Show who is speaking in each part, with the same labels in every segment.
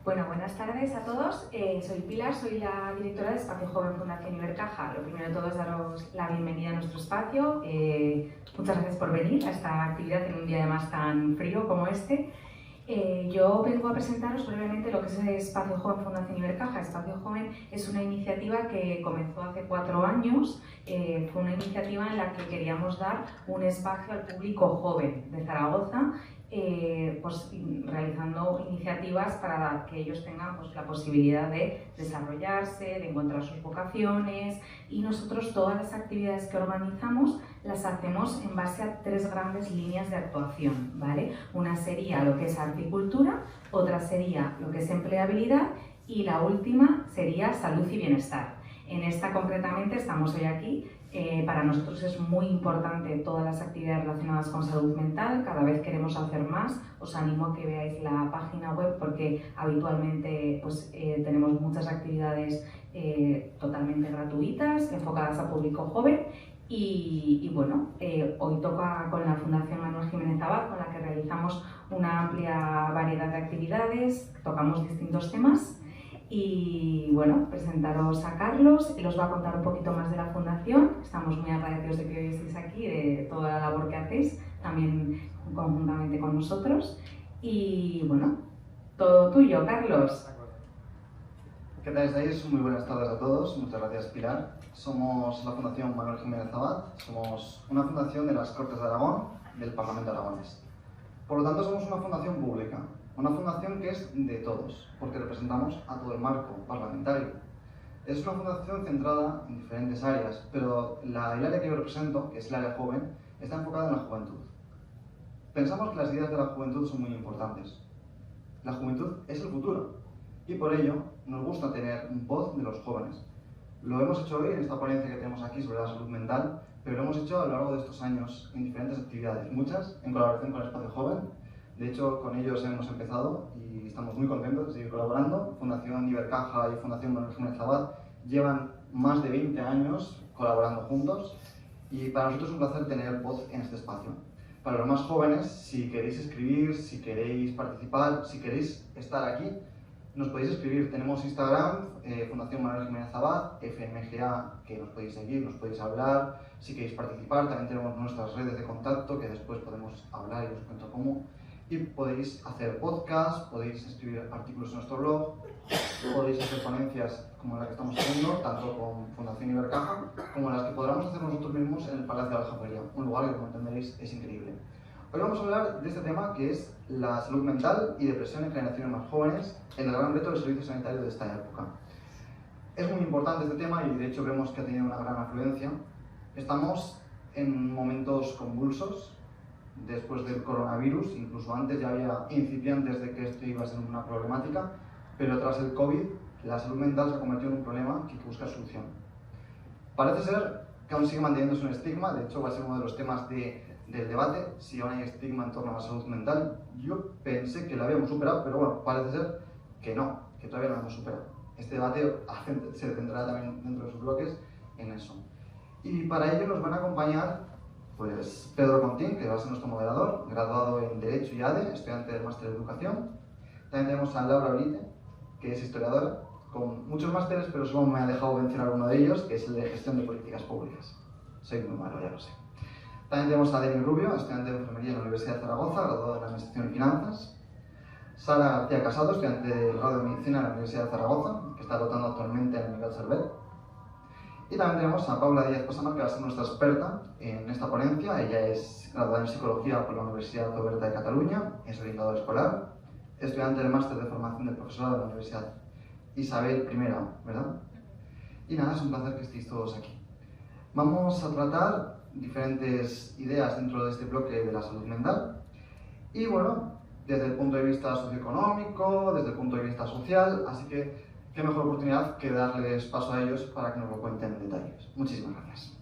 Speaker 1: Bueno, buenas tardes a todos. Soy Pilar, soy la directora de Espacio Joven Fundación Ibercaja. Lo primero de todo es daros la bienvenida a nuestro espacio. Muchas gracias por venir a esta actividad en un día además tan frío como este. Yo vengo a presentaros brevemente lo que es Espacio Joven Fundación Ibercaja. Espacio Joven es una iniciativa que comenzó hace 4 años. Fue una iniciativa en la que queríamos dar un espacio al público joven de Zaragoza, pues realizando iniciativas para que ellos tengan pues, la posibilidad de desarrollarse, de encontrar sus vocaciones, y nosotros todas las actividades que organizamos las hacemos en base a 3 grandes líneas de actuación, ¿vale? Una sería lo que es arte y cultura, otra sería lo que es empleabilidad y la última sería salud y bienestar. En esta concretamente estamos hoy aquí. Para nosotros es muy importante todas las actividades relacionadas con salud mental, cada vez queremos hacer más. Os animo a que veáis la página web porque habitualmente pues, tenemos muchas actividades totalmente gratuitas, enfocadas a público joven. Y bueno, hoy toca con la Fundación Manuel Jiménez Abad, con la que realizamos una amplia variedad de actividades, tocamos distintos temas. Y bueno, presentaros a Carlos, él os va a contar un poquito más de la Fundación. Estamos muy agradecidos de que hoy estéis aquí, de toda la labor que hacéis, también conjuntamente con nosotros. Y bueno, todo tuyo, Carlos.
Speaker 2: ¿Qué tal estáis? Muy buenas tardes a todos, muchas gracias Pilar. Somos la Fundación Manuel Jiménez Abad, somos una fundación de las Cortes de Aragón, del Parlamento aragonés. Por lo tanto, somos una fundación pública, una fundación que es de todos, porque representamos a todo el marco parlamentario. Es una fundación centrada en diferentes áreas, pero el área que yo represento, que es el área joven, está enfocada en la juventud. Pensamos que las ideas de la juventud son muy importantes. La juventud es el futuro, y por ello nos gusta tener voz de los jóvenes. Lo hemos hecho hoy en esta ponencia que tenemos aquí sobre la salud mental, pero lo hemos hecho a lo largo de estos años en diferentes actividades, muchas en colaboración con Espacio Joven. De hecho, con ellos hemos empezado y estamos muy contentos de seguir colaborando. Fundación Ibercaja y Fundación Manuel Jiménez Abad llevan más de 20 años colaborando juntos y para nosotros es un placer tener voz en este espacio. Para los más jóvenes, si queréis escribir, si queréis participar, si queréis estar aquí, nos podéis escribir. Tenemos Instagram, Fundación Manuel Jiménez Abad, FMGA, que nos podéis seguir, nos podéis hablar. Si queréis participar, también tenemos nuestras redes de contacto, que después podemos hablar y os cuento cómo. Y podéis hacer podcast, podéis escribir artículos en nuestro blog, podéis hacer ponencias como la que estamos haciendo, tanto con Fundación Ibercaja, como las que podamos hacer nosotros mismos en el Palacio de la Aljafería, un lugar que, como entenderéis, es increíble. Hoy vamos a hablar de este tema que es la salud mental y depresión en generaciones más jóvenes, el gran reto del servicio sanitario de esta época. Es muy importante este tema y de hecho vemos que ha tenido una gran afluencia. Estamos en momentos convulsos después del coronavirus, incluso antes ya había incipientes de que esto iba a ser una problemática, pero tras el COVID la salud mental se ha convertido en un problema que hay que buscar solución. Parece ser que aún sigue manteniéndose un estigma, de hecho va a ser uno de los temas del debate, si aún hay estigma en torno a la salud mental. Yo pensé que lo habíamos superado, pero bueno, parece ser que no, que todavía no lo hemos superado. Este debate se centrará también dentro de sus bloques en eso. Y para ello nos van a acompañar pues, Pedro Contín, que va a ser nuestro moderador, graduado en Derecho y ADE, estudiante del Máster de Educación. También tenemos a Laura Olite, que es historiadora, con muchos másteres, pero solo me ha dejado mencionar uno de ellos, que es el de Gestión de Políticas Públicas. Soy muy malo, ya lo sé. También tenemos a Denis Rubio, estudiante de Enfermería en la Universidad de Zaragoza, graduado en Administración y Finanzas. Sara García Casado, estudiante del grado de Medicina en la Universidad de Zaragoza, que está dotando actualmente en el Miguel Servet. Y también tenemos a Paula Díaz Pasamar, que va a ser nuestra experta en esta ponencia. Ella es graduada en Psicología por la Universidad Oberta de Cataluña, es orientadora escolar, estudiante del Máster de Formación del Profesorado de la Universidad Isabel I, ¿verdad? Y nada, es un placer que estéis todos aquí. Vamos a tratar diferentes ideas dentro de este bloque de la salud mental. Y bueno, desde el punto de vista socioeconómico, desde el punto de vista social, así que qué mejor oportunidad que darles paso a ellos para que nos lo cuenten en detalles. Muchísimas gracias.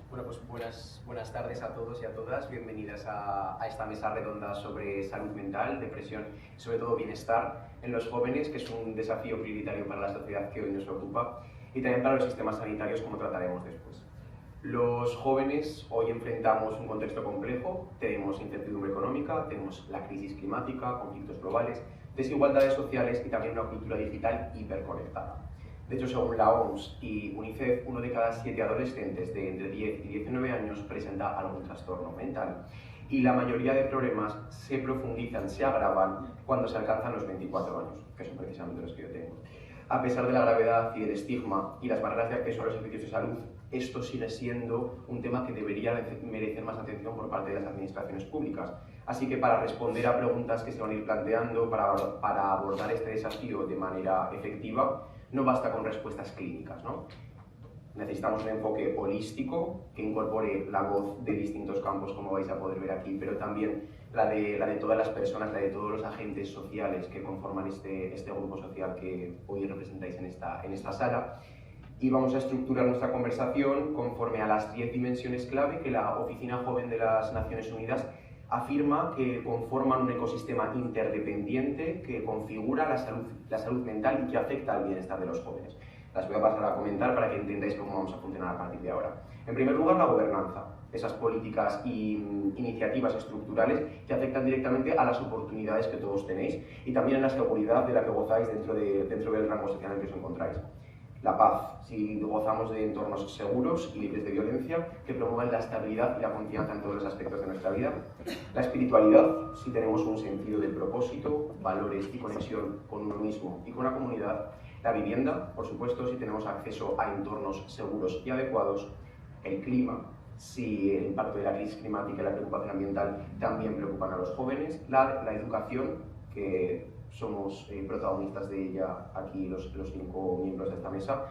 Speaker 3: Bueno, pues buenas tardes a todos y a todas. Bienvenidas a esta mesa redonda sobre salud mental, depresión y sobre todo bienestar en los jóvenes, que es un desafío prioritario para la sociedad que hoy nos ocupa, y también para los sistemas sanitarios, como trataremos después. Los jóvenes hoy enfrentamos un contexto complejo, tenemos incertidumbre económica, tenemos la crisis climática, conflictos globales, desigualdades sociales y también una cultura digital hiperconectada. De hecho, según la OMS y UNICEF, 1 de cada 7 adolescentes de entre 10 y 19 años presenta algún trastorno mental. Y la mayoría de problemas se profundizan, se agravan cuando se alcanzan los 24 años, que son precisamente los que yo tengo. A pesar de la gravedad y del estigma y las barreras de acceso a los servicios de salud, esto sigue siendo un tema que debería merecer más atención por parte de las administraciones públicas. Así que para responder a preguntas que se van a ir planteando, para abordar este desafío de manera efectiva, no basta con respuestas clínicas, ¿no? Necesitamos un enfoque holístico que incorpore la voz de distintos campos, como vais a poder ver aquí, pero también la de todas las personas, la de todos los agentes sociales que conforman este grupo social que hoy representáis en esta sala. Y vamos a estructurar nuestra conversación conforme a las 10 dimensiones clave que la Oficina Joven de las Naciones Unidas afirma que conforman un ecosistema interdependiente que configura la salud mental y que afecta al bienestar de los jóvenes. Las voy a pasar a comentar para que entendáis cómo vamos a funcionar a partir de ahora. En primer lugar, la gobernanza, esas políticas y iniciativas estructurales que afectan directamente a las oportunidades que todos tenéis y también a la seguridad de la que gozáis dentro del rango social en el que os encontráis. La paz, si gozamos de entornos seguros y libres de violencia que promuevan la estabilidad y la confianza en todos los aspectos de nuestra vida. La espiritualidad, si tenemos un sentido de propósito, valores y conexión con uno mismo y con la comunidad. La vivienda, por supuesto, si tenemos acceso a entornos seguros y adecuados. El clima, si el impacto de la crisis climática y la preocupación ambiental también preocupan a los jóvenes. La educación, que somos protagonistas de ella aquí los 5 miembros de esta mesa,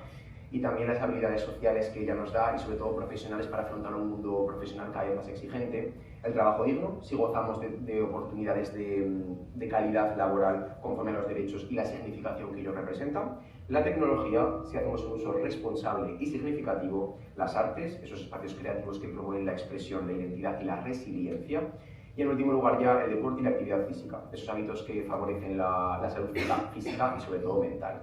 Speaker 3: y también las habilidades sociales que ella nos da y sobre todo profesionales para afrontar un mundo profesional cada vez más exigente. El trabajo digno, si gozamos de oportunidades de calidad laboral conforme a los derechos y la significación que ellos representan. La tecnología, si hacemos un uso responsable y significativo. Las artes, esos espacios creativos que promueven la expresión, la identidad y la resiliencia. Y en último lugar ya el deporte y la actividad física, esos hábitos que favorecen la salud física y sobre todo mental.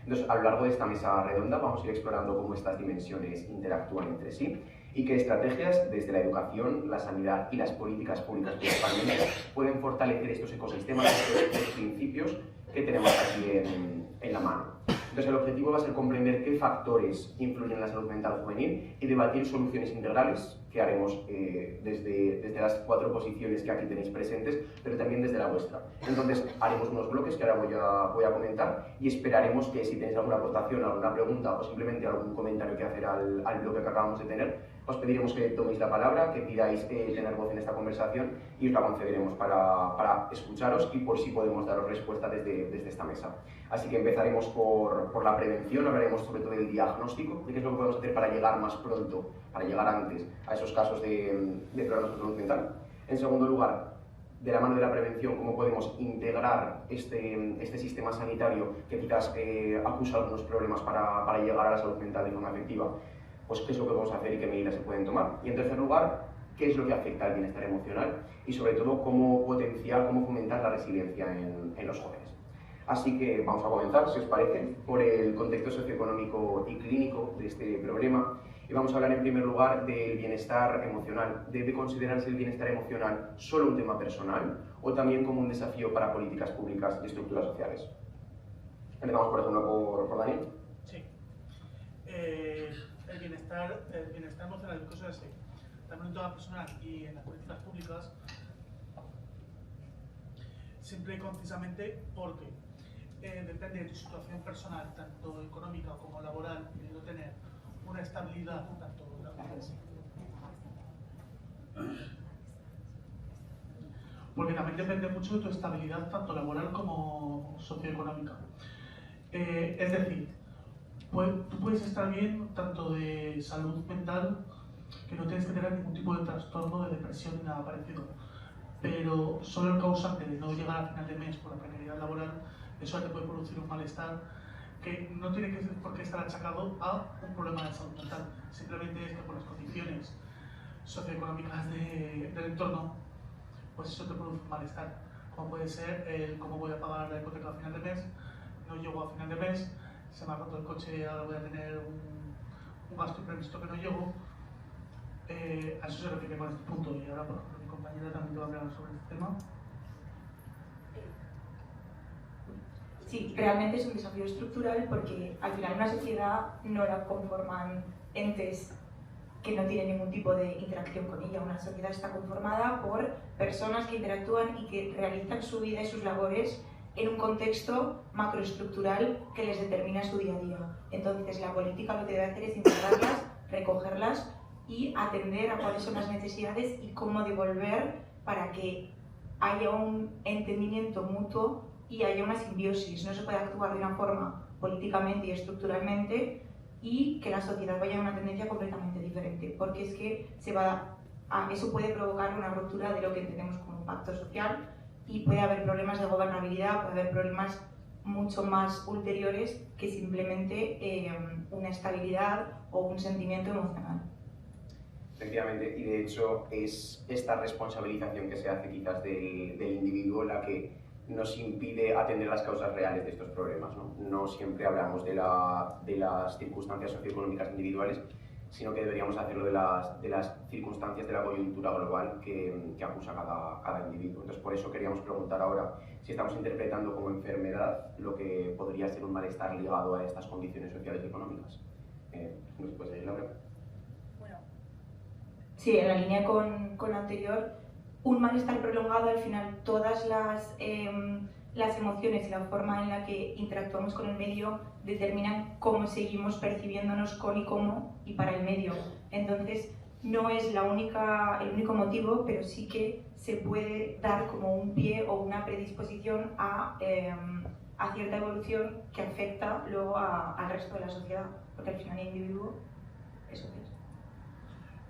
Speaker 3: Entonces, a lo largo de esta mesa redonda vamos a ir explorando cómo estas dimensiones interactúan entre sí y qué estrategias desde la educación, la sanidad y las políticas públicas principalmente pueden fortalecer estos ecosistemas, estos principios que tenemos aquí en la mano. Entonces, el objetivo va a ser comprender qué factores influyen en la salud mental juvenil y debatir soluciones integrales que haremos desde las 4 posiciones que aquí tenéis presentes, pero también desde la vuestra. Entonces, haremos unos bloques que ahora voy a comentar y esperaremos que si tenéis alguna aportación, alguna pregunta o simplemente algún comentario que hacer al bloque que acabamos de tener, os pediremos que toméis la palabra, que pidáis tener voz en esta conversación y os la concederemos para escucharos y por si podemos daros respuesta desde esta mesa. Así que empezaremos por la prevención, hablaremos sobre todo del diagnóstico, de qué es lo que podemos hacer para llegar más pronto, para llegar antes a esos casos de problemas de salud mental. En segundo lugar, de la mano de la prevención, cómo podemos integrar este sistema sanitario que quizás acusa algunos problemas para llegar a la salud mental de forma efectiva. Pues qué es lo que podemos hacer y qué medidas se pueden tomar. Y en tercer lugar, qué es lo que afecta al bienestar emocional y sobre todo cómo potenciar, cómo fomentar la resiliencia en los jóvenes. Así que vamos a comenzar, si os parece, por el contexto socioeconómico y clínico de este problema. Y vamos a hablar en primer lugar del bienestar emocional. ¿Debe considerarse el bienestar emocional solo un tema personal o también como un desafío para políticas públicas y estructuras sociales? Empezamos, por ejemplo, por Daniel.
Speaker 4: Sí. El bienestar emocional, cosas así, también en toda personal y en las políticas públicas, simple y concisamente porque depende de tu situación personal, tanto económica como laboral, pudiendo tener una estabilidad, tanto porque también depende mucho de tu estabilidad, tanto laboral como socioeconómica. Es decir, tú puedes estar bien tanto de salud mental, que no tienes que tener ningún tipo de trastorno de depresión ni nada parecido, pero solo el causante de no llegar a final de mes por la precariedad laboral, eso te puede producir un malestar que no tiene por qué estar achacado a un problema de salud mental, simplemente es que por las condiciones socioeconómicas del entorno, pues eso te produce un malestar, como puede ser el cómo voy a pagar la hipoteca a final de mes, no llego a final de mes, se me ha roto el coche, ahora voy a tener un gasto imprevisto que no llego, A eso se refiere con este punto. Y ahora, por ejemplo, mi compañera también te va a hablar sobre este tema.
Speaker 5: Sí, realmente es un desafío estructural porque al final una sociedad no la conforman entes que no tienen ningún tipo de interacción con ella. Una sociedad está conformada por personas que interactúan y que realizan su vida y sus labores en un contexto macroestructural que les determina su día a día. Entonces la política lo que debe hacer es integrarlas, recogerlas y atender a cuáles son las necesidades y cómo devolver para que haya un entendimiento mutuo y haya una simbiosis. No se puede actuar de una forma políticamente y estructuralmente y que la sociedad vaya a una tendencia completamente diferente, porque es que eso puede provocar una ruptura de lo que entendemos como un pacto social y puede haber problemas de gobernabilidad, puede haber problemas mucho más ulteriores que simplemente una estabilidad o un sentimiento emocional.
Speaker 3: Efectivamente, y de hecho es esta responsabilización que se hace quizás del individuo la que nos impide atender las causas reales de estos problemas, ¿no? No siempre hablamos de las circunstancias socioeconómicas individuales, sino que deberíamos hacerlo de las circunstancias de la coyuntura global que acusa cada individuo. Entonces, por eso queríamos preguntar ahora si estamos interpretando como enfermedad lo que podría ser un malestar ligado a estas condiciones sociales y económicas. ¿Nos puedes seguir, Laura?
Speaker 5: Bueno, sí, en la línea con lo anterior, un malestar prolongado, al final todas las emociones y la forma en la que interactuamos con el medio determinan cómo seguimos percibiéndonos con y cómo y para el medio. Entonces no es el único motivo, pero sí que se puede dar como un pie o una predisposición a cierta evolución que afecta luego al resto de la sociedad, porque al final el individuo eso es.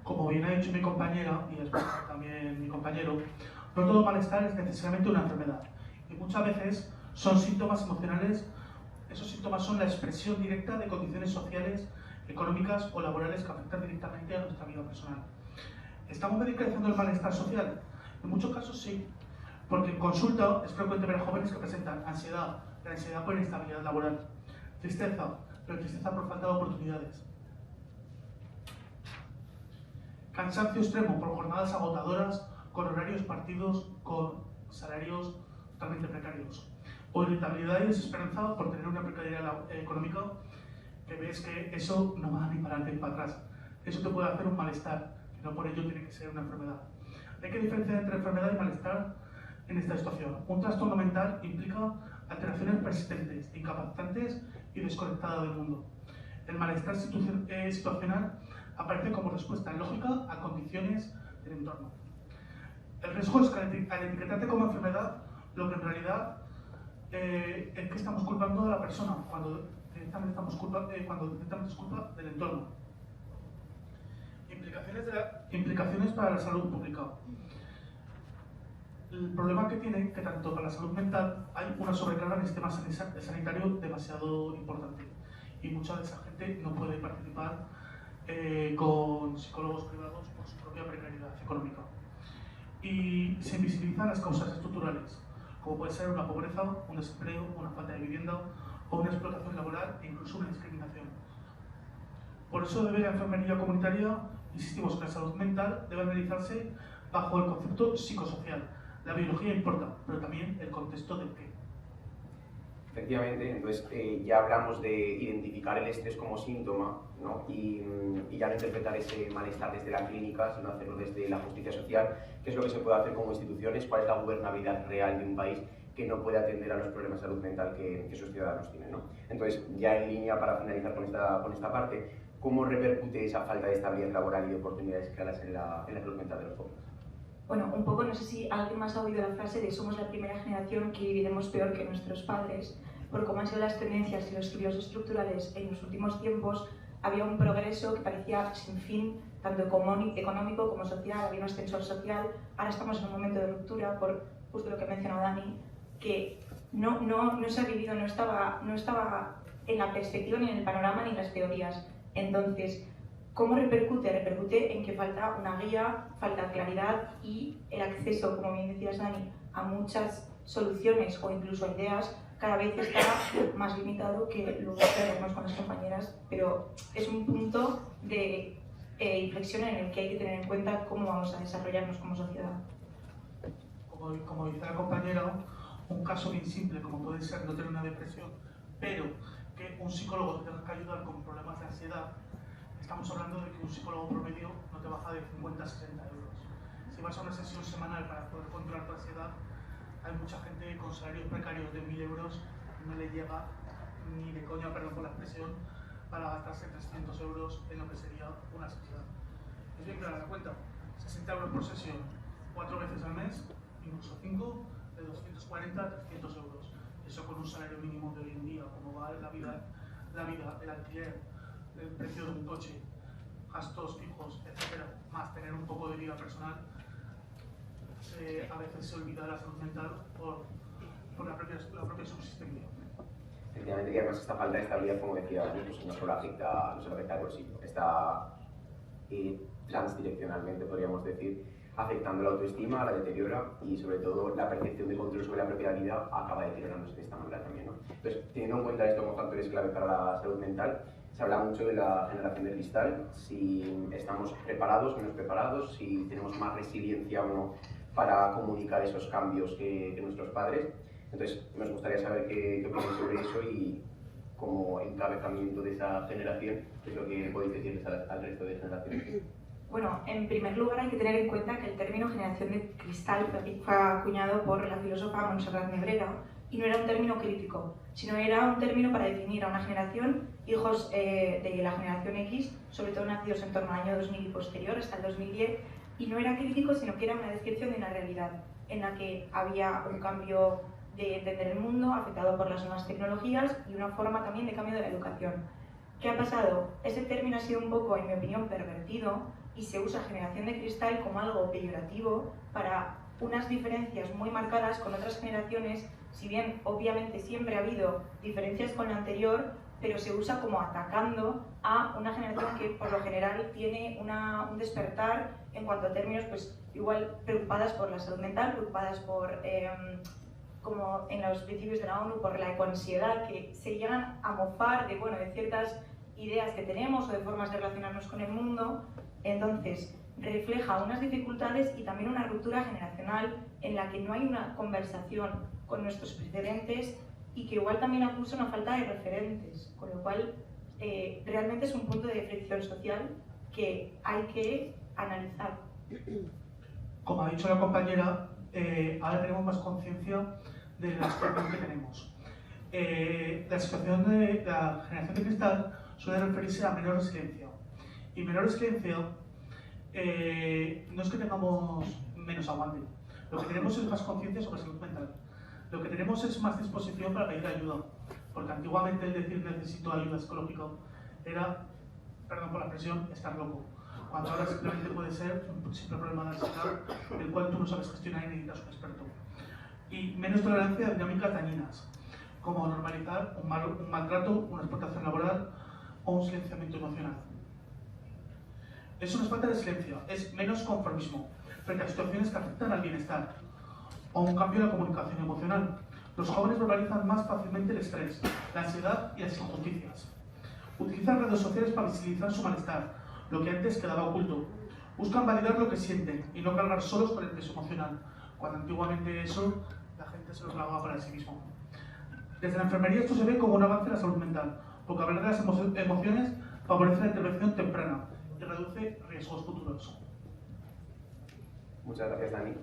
Speaker 4: Como bien ha dicho mi compañera, y después también mi compañero, no todo malestar es necesariamente una enfermedad. Y muchas veces son síntomas emocionales, esos síntomas son la expresión directa de condiciones sociales, económicas o laborales que afectan directamente a nuestra vida personal. ¿Estamos medicalizando el malestar social? En muchos casos sí, porque en consulta es frecuente ver a jóvenes que presentan ansiedad, la ansiedad por inestabilidad laboral, tristeza, pero tristeza por falta de oportunidades, cansancio extremo por jornadas agotadoras, con horarios partidos, con salarios totalmente precarios, o irritabilidad y desesperanza por tener una precariedad económica que ves que eso no va ni para adelante ni para atrás. Eso te puede hacer un malestar, que no por ello tiene que ser una enfermedad. Hay que diferenciar entre enfermedad y malestar en esta situación. Un trastorno mental implica alteraciones persistentes, incapacitantes y desconectadas del mundo. El malestar situacional aparece como respuesta lógica a condiciones del entorno. El riesgo es que al etiquetarte como enfermedad, lo que en realidad es que estamos culpando a la persona, cuando directamente es culpa del entorno. Implicaciones para la salud pública. El problema que tiene que tanto para la salud mental hay una sobrecarga en el sistema sanitario demasiado importante y mucha de esa gente no puede participar con psicólogos privados por su propia precariedad económica. Y se invisibilizan las causas estructurales, como puede ser una pobreza, un desempleo, una falta de vivienda o una explotación laboral e incluso una discriminación. Por eso debe la enfermería comunitaria, insistimos que la salud mental debe analizarse bajo el concepto psicosocial. La biología importa, pero también el contexto del qué.
Speaker 3: Efectivamente, entonces ya hablamos de identificar el estrés como síntoma, ¿no? y ya no interpretar ese malestar desde la clínica, sino hacerlo desde la justicia social, qué es lo que se puede hacer como instituciones, cuál es la gobernabilidad real de un país que no puede atender a los problemas de salud mental que sus ciudadanos tienen, ¿no? Entonces, ya en línea, para finalizar con esta parte, ¿cómo repercute esa falta de estabilidad laboral y de oportunidades claras en la salud mental de los jóvenes?
Speaker 5: Bueno, un poco, no sé si alguien más ha oído la frase de somos la primera generación que viviremos peor que nuestros padres, por cómo han sido las tendencias y los cambios estructurales en los últimos tiempos. Había un progreso que parecía sin fin, tanto económico como social, había un ascensor social. Ahora estamos en un momento de ruptura, por justo lo que mencionó Dani, que no se ha vivido, no estaba en la perspectiva ni en el panorama ni en las teorías. Entonces, ¿cómo repercute? Repercute en que falta una guía, falta claridad y el acceso, como bien decías Dani, a muchas soluciones o incluso ideas cada vez está más limitado, que luego hablaremos con las compañeras, pero es un punto de inflexión en el que hay que tener en cuenta cómo vamos a desarrollarnos como sociedad.
Speaker 4: Como dice la compañera, un caso bien simple como puede ser no tener una depresión, pero que un psicólogo te tenga que ayudar con problemas de ansiedad, estamos hablando de que un psicólogo promedio no te baja de 50 a 60 euros. Si vas a una sesión semanal para poder controlar tu ansiedad, hay mucha gente con salarios precarios de 1.000 euros, no le llega ni de coña, perdón por la expresión, para gastarse 300 euros en lo que sería una sesión. Es bien clara la cuenta, 60 euros por sesión, 4 veces al mes, incluso 5, de 240 a 300 euros. Eso con un salario mínimo de hoy en día, como va la vida, el alquiler, el precio de un coche, gastos fijos, etc., más tener un poco de vida personal, a veces se olvida la salud mental por la propia subsistencia.
Speaker 3: Efectivamente, que además esta falta de estabilidad, como decía, pues no solo afecta al bolsillo, está transdireccionalmente, podríamos decir, afectando la autoestima, la deteriora y sobre todo la percepción de control sobre la propia vida acaba deteriorándose de esta manera también, ¿no? Entonces, teniendo en cuenta esto como factores clave para la salud mental, se habla mucho de la generación de cristal, si estamos preparados, menos preparados, si tenemos más resiliencia o no para comunicar esos cambios que nuestros padres. Entonces, nos gustaría saber qué opináis sobre eso y como encabezamiento de esa generación, qué es lo que podéis decirles al resto de generaciones.
Speaker 5: Bueno, en primer lugar hay que tener en cuenta que el término generación de cristal fue acuñado por la filósofa Montserrat Nebrera y no era un término crítico, sino era un término para definir a una generación, hijos de la generación X, sobre todo nacidos en torno al año 2000 y posterior, hasta el 2010, y no era crítico, sino que era una descripción de una realidad en la que había un cambio de entender el mundo afectado por las nuevas tecnologías y una forma también de cambio de la educación. ¿Qué ha pasado? Ese término ha sido un poco, en mi opinión, pervertido y se usa generación de cristal como algo peyorativo para unas diferencias muy marcadas con otras generaciones, si bien obviamente siempre ha habido diferencias con la anterior, pero se usa como atacando a una generación que por lo general tiene un despertar en cuanto a términos, pues igual preocupadas por la salud mental, preocupadas por, como en los principios de la ONU, por la ecoansiedad, que se llegan a mofar de, bueno, de ciertas ideas que tenemos o de formas de relacionarnos con el mundo. Entonces, refleja unas dificultades y también una ruptura generacional en la que no hay una conversación con nuestros precedentes y que igual también acusa una falta de referentes, con lo cual realmente es un punto de fricción social que hay que analizar.
Speaker 4: Como ha dicho la compañera, ahora tenemos más conciencia de la situación que tenemos. La situación de la generación de cristal suele referirse a menor resiliencia. Y menor resiliencia no es que tengamos menos aguante, lo que tenemos es más conciencia sobre salud mental. Lo que tenemos es más disposición para pedir ayuda, porque antiguamente el decir necesito ayuda psicológica era, perdón por la expresión, estar loco. Cuando ahora simplemente puede ser un simple problema de ansiedad, del cual tú no sabes gestionar y necesitas un experto. Y menos tolerancia a dinámicas dañinas, como normalizar un maltrato, una explotación laboral o un silenciamiento emocional. Eso no es falta de silencio, es menos conformismo frente a situaciones que afectan al bienestar o un cambio en la comunicación emocional. Los jóvenes verbalizan más fácilmente el estrés, la ansiedad y las injusticias. Utilizan redes sociales para visibilizar su malestar, lo que antes quedaba oculto. Buscan validar lo que sienten y no cargar solos con el peso emocional, cuando antiguamente eso la gente se lo clavaba para sí mismo. Desde la enfermería esto se ve como un avance en la salud mental, porque hablar de las emociones favorece la intervención temprana y reduce riesgos futuros.
Speaker 3: Muchas gracias, Dani.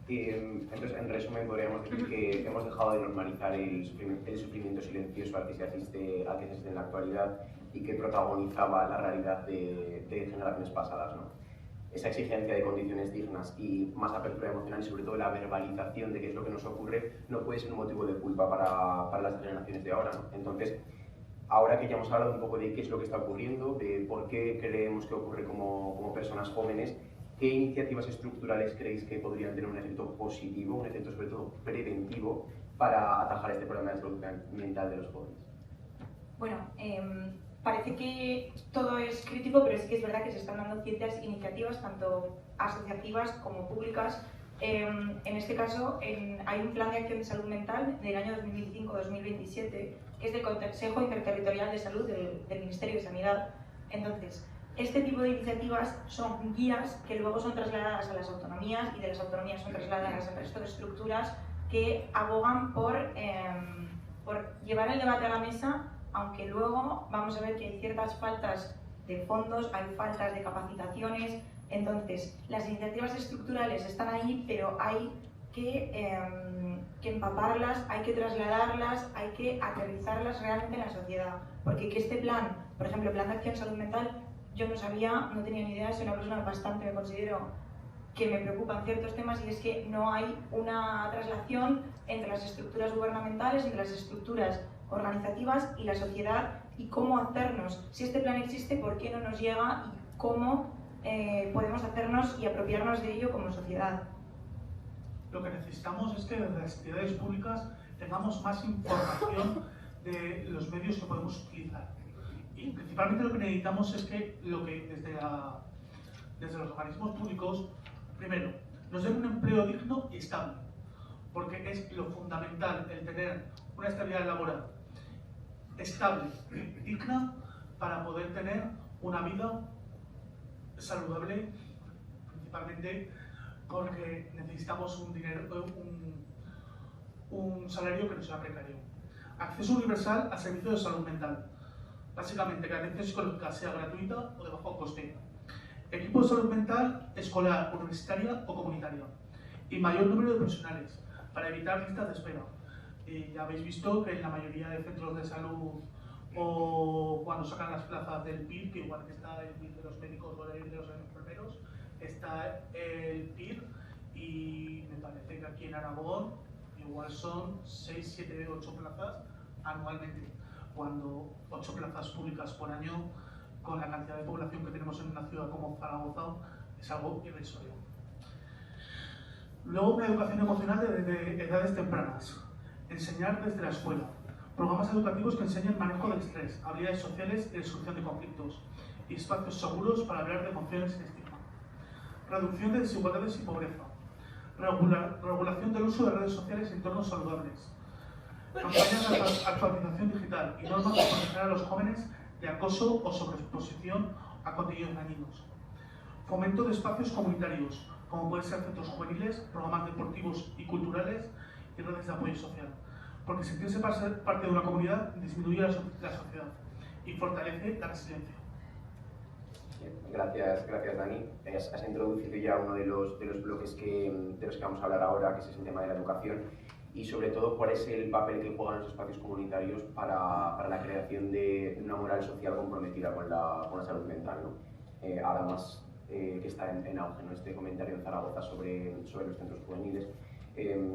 Speaker 3: Entonces, en resumen, podríamos decir que hemos dejado de normalizar el sufrimiento silencioso al que se asiste en la actualidad y que protagonizaba la realidad de generaciones pasadas, ¿no? Esa exigencia de condiciones dignas y más apertura emocional y sobre todo la verbalización de qué es lo que nos ocurre no puede ser un motivo de culpa para las generaciones de ahora, ¿no? Entonces, ahora que ya hemos hablado un poco de qué es lo que está ocurriendo, de por qué creemos que ocurre como personas jóvenes, ¿qué iniciativas estructurales creéis que podrían tener un efecto positivo, un efecto sobre todo preventivo, para atajar este problema de salud mental de los jóvenes?
Speaker 5: Bueno, parece que todo es crítico, pero sí que es verdad que se están dando ciertas iniciativas, tanto asociativas como públicas. En este caso, hay un plan de acción de salud mental del año 2025-2027, que es del Consejo Interterritorial de Salud del Ministerio de Sanidad. Entonces, este tipo de iniciativas son guías que luego son trasladadas a las autonomías y de las autonomías son trasladadas al resto de estructuras que abogan por llevar el debate a la mesa, aunque luego vamos a ver que hay ciertas faltas de fondos, hay faltas de capacitaciones. Entonces, las iniciativas estructurales están ahí, pero hay que empaparlas, hay que trasladarlas, hay que aterrizarlas realmente en la sociedad. Porque que este plan, por ejemplo, el Plan de Acción Salud Mental, yo no sabía, no tenía ni idea, soy una persona bastante, me considero que me preocupan ciertos temas, y es que no hay una traslación entre las estructuras gubernamentales, entre las estructuras organizativas y la sociedad, y cómo hacernos, si este plan existe, por qué no nos llega y cómo podemos hacernos y apropiarnos de ello como sociedad.
Speaker 4: Lo que necesitamos es que desde las entidades públicas tengamos más información de los medios que podemos utilizar. Y principalmente lo que necesitamos es que desde los organismos públicos, primero, nos den un empleo digno y estable, porque es lo fundamental el tener una estabilidad laboral estable y digna para poder tener una vida saludable, principalmente porque necesitamos un salario que no sea precario. Acceso universal al servicio de salud mental. Básicamente, que la atención psicológica sea gratuita o de bajo coste. Equipo de salud mental escolar, universitaria o comunitaria. Y mayor número de profesionales, para evitar listas de espera. Ya habéis visto que en la mayoría de centros de salud, o cuando sacan las plazas del PIR, que igual que está el PIR de los médicos o el de los enfermeros, está el PIR, y me parece que aquí en Aragón igual son 6, 7, 8 plazas anualmente, cuando 8 plazas públicas por año, con la cantidad de población que tenemos en una ciudad como Zaragoza, es algo irrisorio. Luego, una educación emocional desde edades tempranas. Enseñar desde la escuela. Programas educativos que enseñen manejo del estrés, habilidades sociales y resolución de conflictos, y espacios seguros para hablar de emociones sin estigma. Reducción de desigualdades y pobreza. Regulación del uso de redes sociales en entornos saludables. Campañas de alfabetización digital y normas para proteger a los jóvenes de acoso o sobreexposición a contenidos dañinos. Fomento de espacios comunitarios, como pueden ser centros juveniles, programas deportivos y culturales y redes de apoyo social. Porque sentirse parte de una comunidad disminuye la sociedad y fortalece la resiliencia.
Speaker 3: Gracias Dani. Has introducido ya uno de los bloques de los que vamos a hablar ahora, que es el tema de la educación, y sobre todo cuál es el papel que juegan los espacios comunitarios para la creación de una moral social comprometida con la salud mental, ¿no? Ahora más que está en auge, ¿no? Este comentario en Zaragoza sobre los centros juveniles.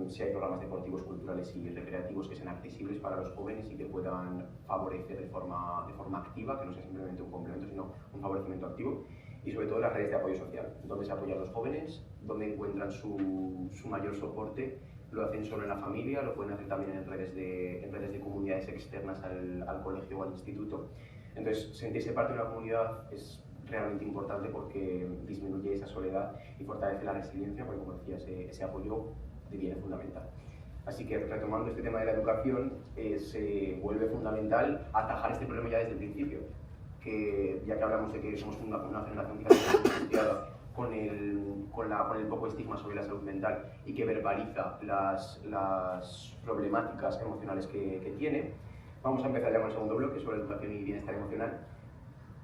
Speaker 3: Si hay programas deportivos, culturales y recreativos que sean accesibles para los jóvenes y que puedan favorecer de forma activa, que no sea simplemente un complemento, sino un favorecimiento activo. Y sobre todo las redes de apoyo social, donde se apoyan los jóvenes, donde encuentran su mayor soporte. Lo hacen solo en la familia, lo pueden hacer también en redes de comunidades externas al colegio o al instituto. Entonces, sentirse parte de una comunidad es realmente importante porque disminuye esa soledad y fortalece la resiliencia, porque como decía, ese apoyo deviene fundamental. Así que, retomando este tema de la educación, se vuelve fundamental atajar este problema ya desde el principio, que ya que hablamos de que somos una generación quizás asociada con el poco estigma sobre la salud mental y que verbaliza las problemáticas emocionales que tiene. Vamos a empezar ya con el segundo bloque sobre educación y bienestar emocional.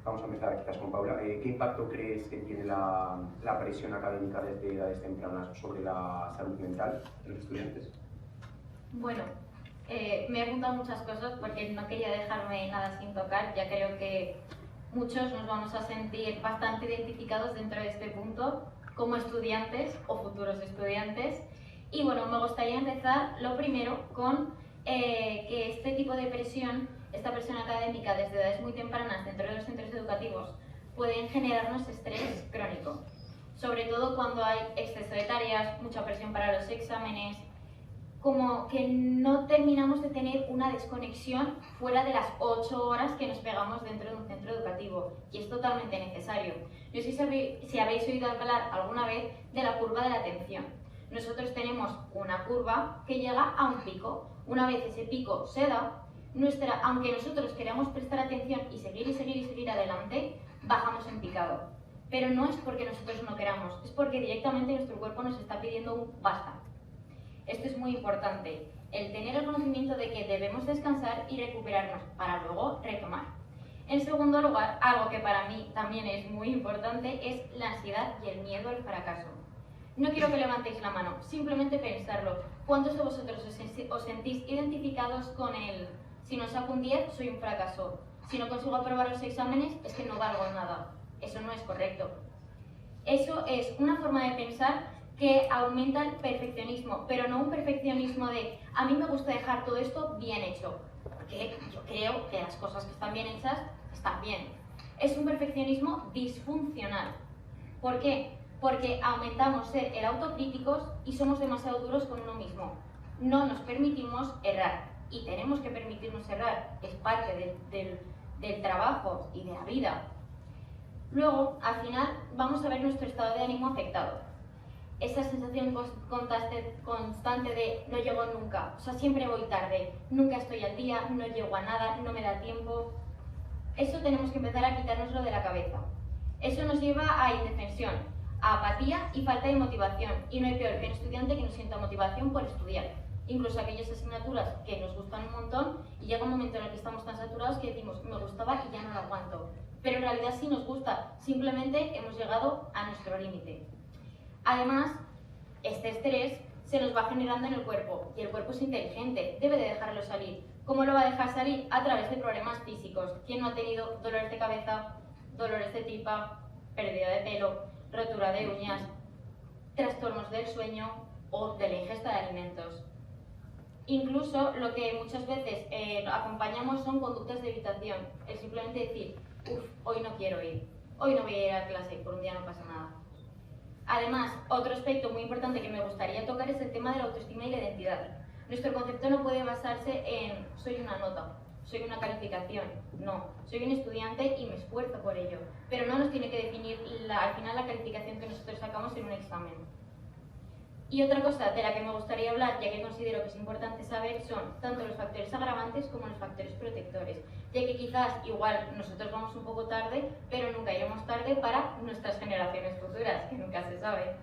Speaker 3: Vamos a empezar quizás con Paula. ¿Qué impacto crees que tiene la presión académica desde edades tempranas sobre la salud mental de los estudiantes?
Speaker 6: Bueno, me he apuntado muchas cosas porque no quería dejarme nada sin tocar. Ya creo que muchos nos vamos a sentir bastante identificados dentro de este punto como estudiantes o futuros estudiantes. Y bueno, me gustaría empezar lo primero con que este tipo de presión, esta presión académica desde edades muy tempranas dentro de los centros educativos pueden generarnos estrés crónico, sobre todo cuando hay exceso de tareas, mucha presión para los exámenes, como que no terminamos de tener una desconexión fuera de las 8 horas que nos pegamos dentro de un centro educativo, y es totalmente necesario. No sé si habéis oído hablar alguna vez de la curva de la atención. Nosotros tenemos una curva que llega a un pico. Una vez ese pico se da, aunque nosotros queramos prestar atención y seguir adelante, bajamos en picado. Pero no es porque nosotros no queramos, es porque directamente nuestro cuerpo nos está pidiendo un basta. Esto es muy importante, el tener el conocimiento de que debemos descansar y recuperarnos para luego retomar. En segundo lugar, algo que para mí también es muy importante es la ansiedad y el miedo al fracaso. No quiero que levantéis la mano, simplemente pensarlo. ¿Cuántos de vosotros os sentís identificados con el si no saco un 10 soy un fracaso? Si no consigo aprobar los exámenes es que no valgo nada. Eso no es correcto. Eso es una forma de pensar que aumenta el perfeccionismo, pero no un perfeccionismo de a mí me gusta dejar todo esto bien hecho, porque yo creo que las cosas que están bien hechas están bien. Es un perfeccionismo disfuncional. ¿Por qué? Porque aumentamos ser el autocríticos y somos demasiado duros con uno mismo. No nos permitimos errar y tenemos que permitirnos errar, es parte del trabajo y de la vida. Luego, al final, vamos a ver nuestro estado de ánimo afectado. Esa sensación constante de no llego nunca, o sea, siempre voy tarde, nunca estoy al día, no llego a nada, no me da tiempo. Eso tenemos que empezar a quitárnoslo de la cabeza. Eso nos lleva a indefensión, a apatía y falta de motivación. Y no hay peor que un estudiante que no sienta motivación por estudiar. Incluso aquellas asignaturas que nos gustan un montón y llega un momento en el que estamos tan saturados que decimos me gustaba y ya no lo aguanto. Pero en realidad sí nos gusta, simplemente hemos llegado a nuestro límite. Además, este estrés se nos va generando en el cuerpo y el cuerpo es inteligente, debe de dejarlo salir. ¿Cómo lo va a dejar salir? A través de problemas físicos. ¿Quién no ha tenido dolores de cabeza, dolores de tripa, pérdida de pelo, rotura de uñas, trastornos del sueño o de la ingesta de alimentos? Incluso lo que muchas veces acompañamos son conductas de evitación. Es simplemente decir, hoy no quiero ir, hoy no voy a ir a clase, por un día no pasa nada. Además, otro aspecto muy importante que me gustaría tocar es el tema de la autoestima y la identidad. Nuestro concepto no puede basarse en soy una nota, soy una calificación. No, soy un estudiante y me esfuerzo por ello. Pero no nos tiene que definir al final la calificación que nosotros sacamos en un examen. Y otra cosa de la que me gustaría hablar, ya que considero que es importante saber, son tanto los factores agravantes como los factores protectores, ya que quizás igual nosotros vamos un poco tarde, pero nunca iremos tarde para nuestras generaciones futuras, que nunca se sabe.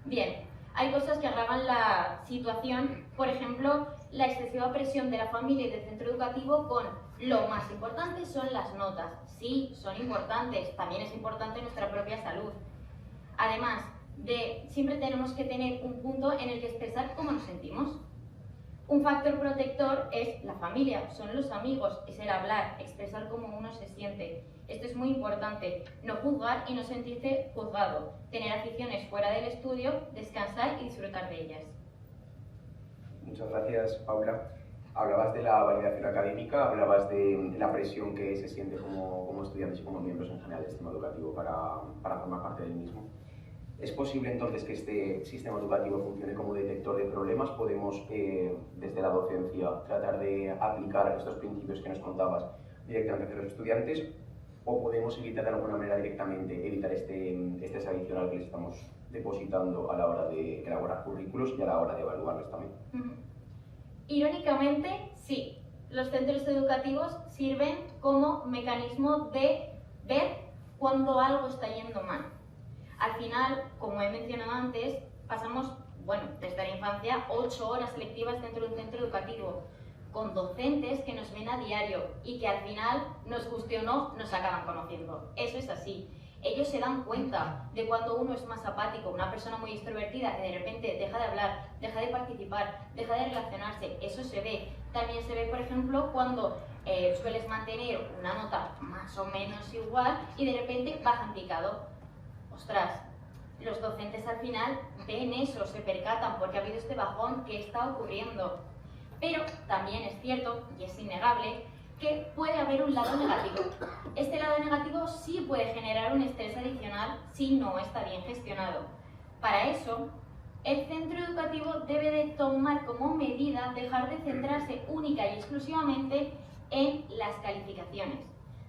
Speaker 6: Bien, hay cosas que agravan la situación, por ejemplo, la excesiva presión de la familia y del centro educativo con lo más importante son las notas. Sí, son importantes, también es importante nuestra propia salud. Además, siempre tenemos que tener un punto en el que expresar cómo nos sentimos. Un factor protector es la familia, son los amigos, es el hablar, expresar cómo uno se siente. Esto es muy importante, no juzgar y no sentirse juzgado, tener aficiones fuera del estudio, descansar y disfrutar de ellas.
Speaker 3: Muchas gracias, Paula. Hablabas de la validación académica, hablabas de la presión que se siente como estudiantes y como miembros en general del sistema educativo para formar parte del mismo. ¿Es posible entonces que este sistema educativo funcione como detector de problemas? ¿Podemos, desde la docencia, tratar de aplicar estos principios que nos contabas directamente a los estudiantes? ¿O podemos evitar de alguna manera directamente evitar este estrés adicional que les estamos depositando a la hora de elaborar currículos y a la hora de evaluarlos también?
Speaker 6: Irónicamente, sí. Los centros educativos sirven como mecanismo de ver cuando algo está yendo mal. Al final, como he mencionado antes, pasamos, desde la infancia, 8 horas lectivas dentro de un centro educativo, con docentes que nos ven a diario y que al final, nos guste o no, nos acaban conociendo. Eso es así. Ellos se dan cuenta de cuando uno es más apático, una persona muy extrovertida que de repente deja de hablar, deja de participar, deja de relacionarse. Eso se ve. También se ve, por ejemplo, cuando sueles mantener una nota más o menos igual y de repente baja en picado. Ostras, los docentes al final ven eso, se percatan porque ha habido este bajón que está ocurriendo. Pero también es cierto, y es innegable, que puede haber un lado negativo. Este lado negativo sí puede generar un estrés adicional si no está bien gestionado. Para eso, el centro educativo debe de tomar como medida dejar de centrarse única y exclusivamente en las calificaciones.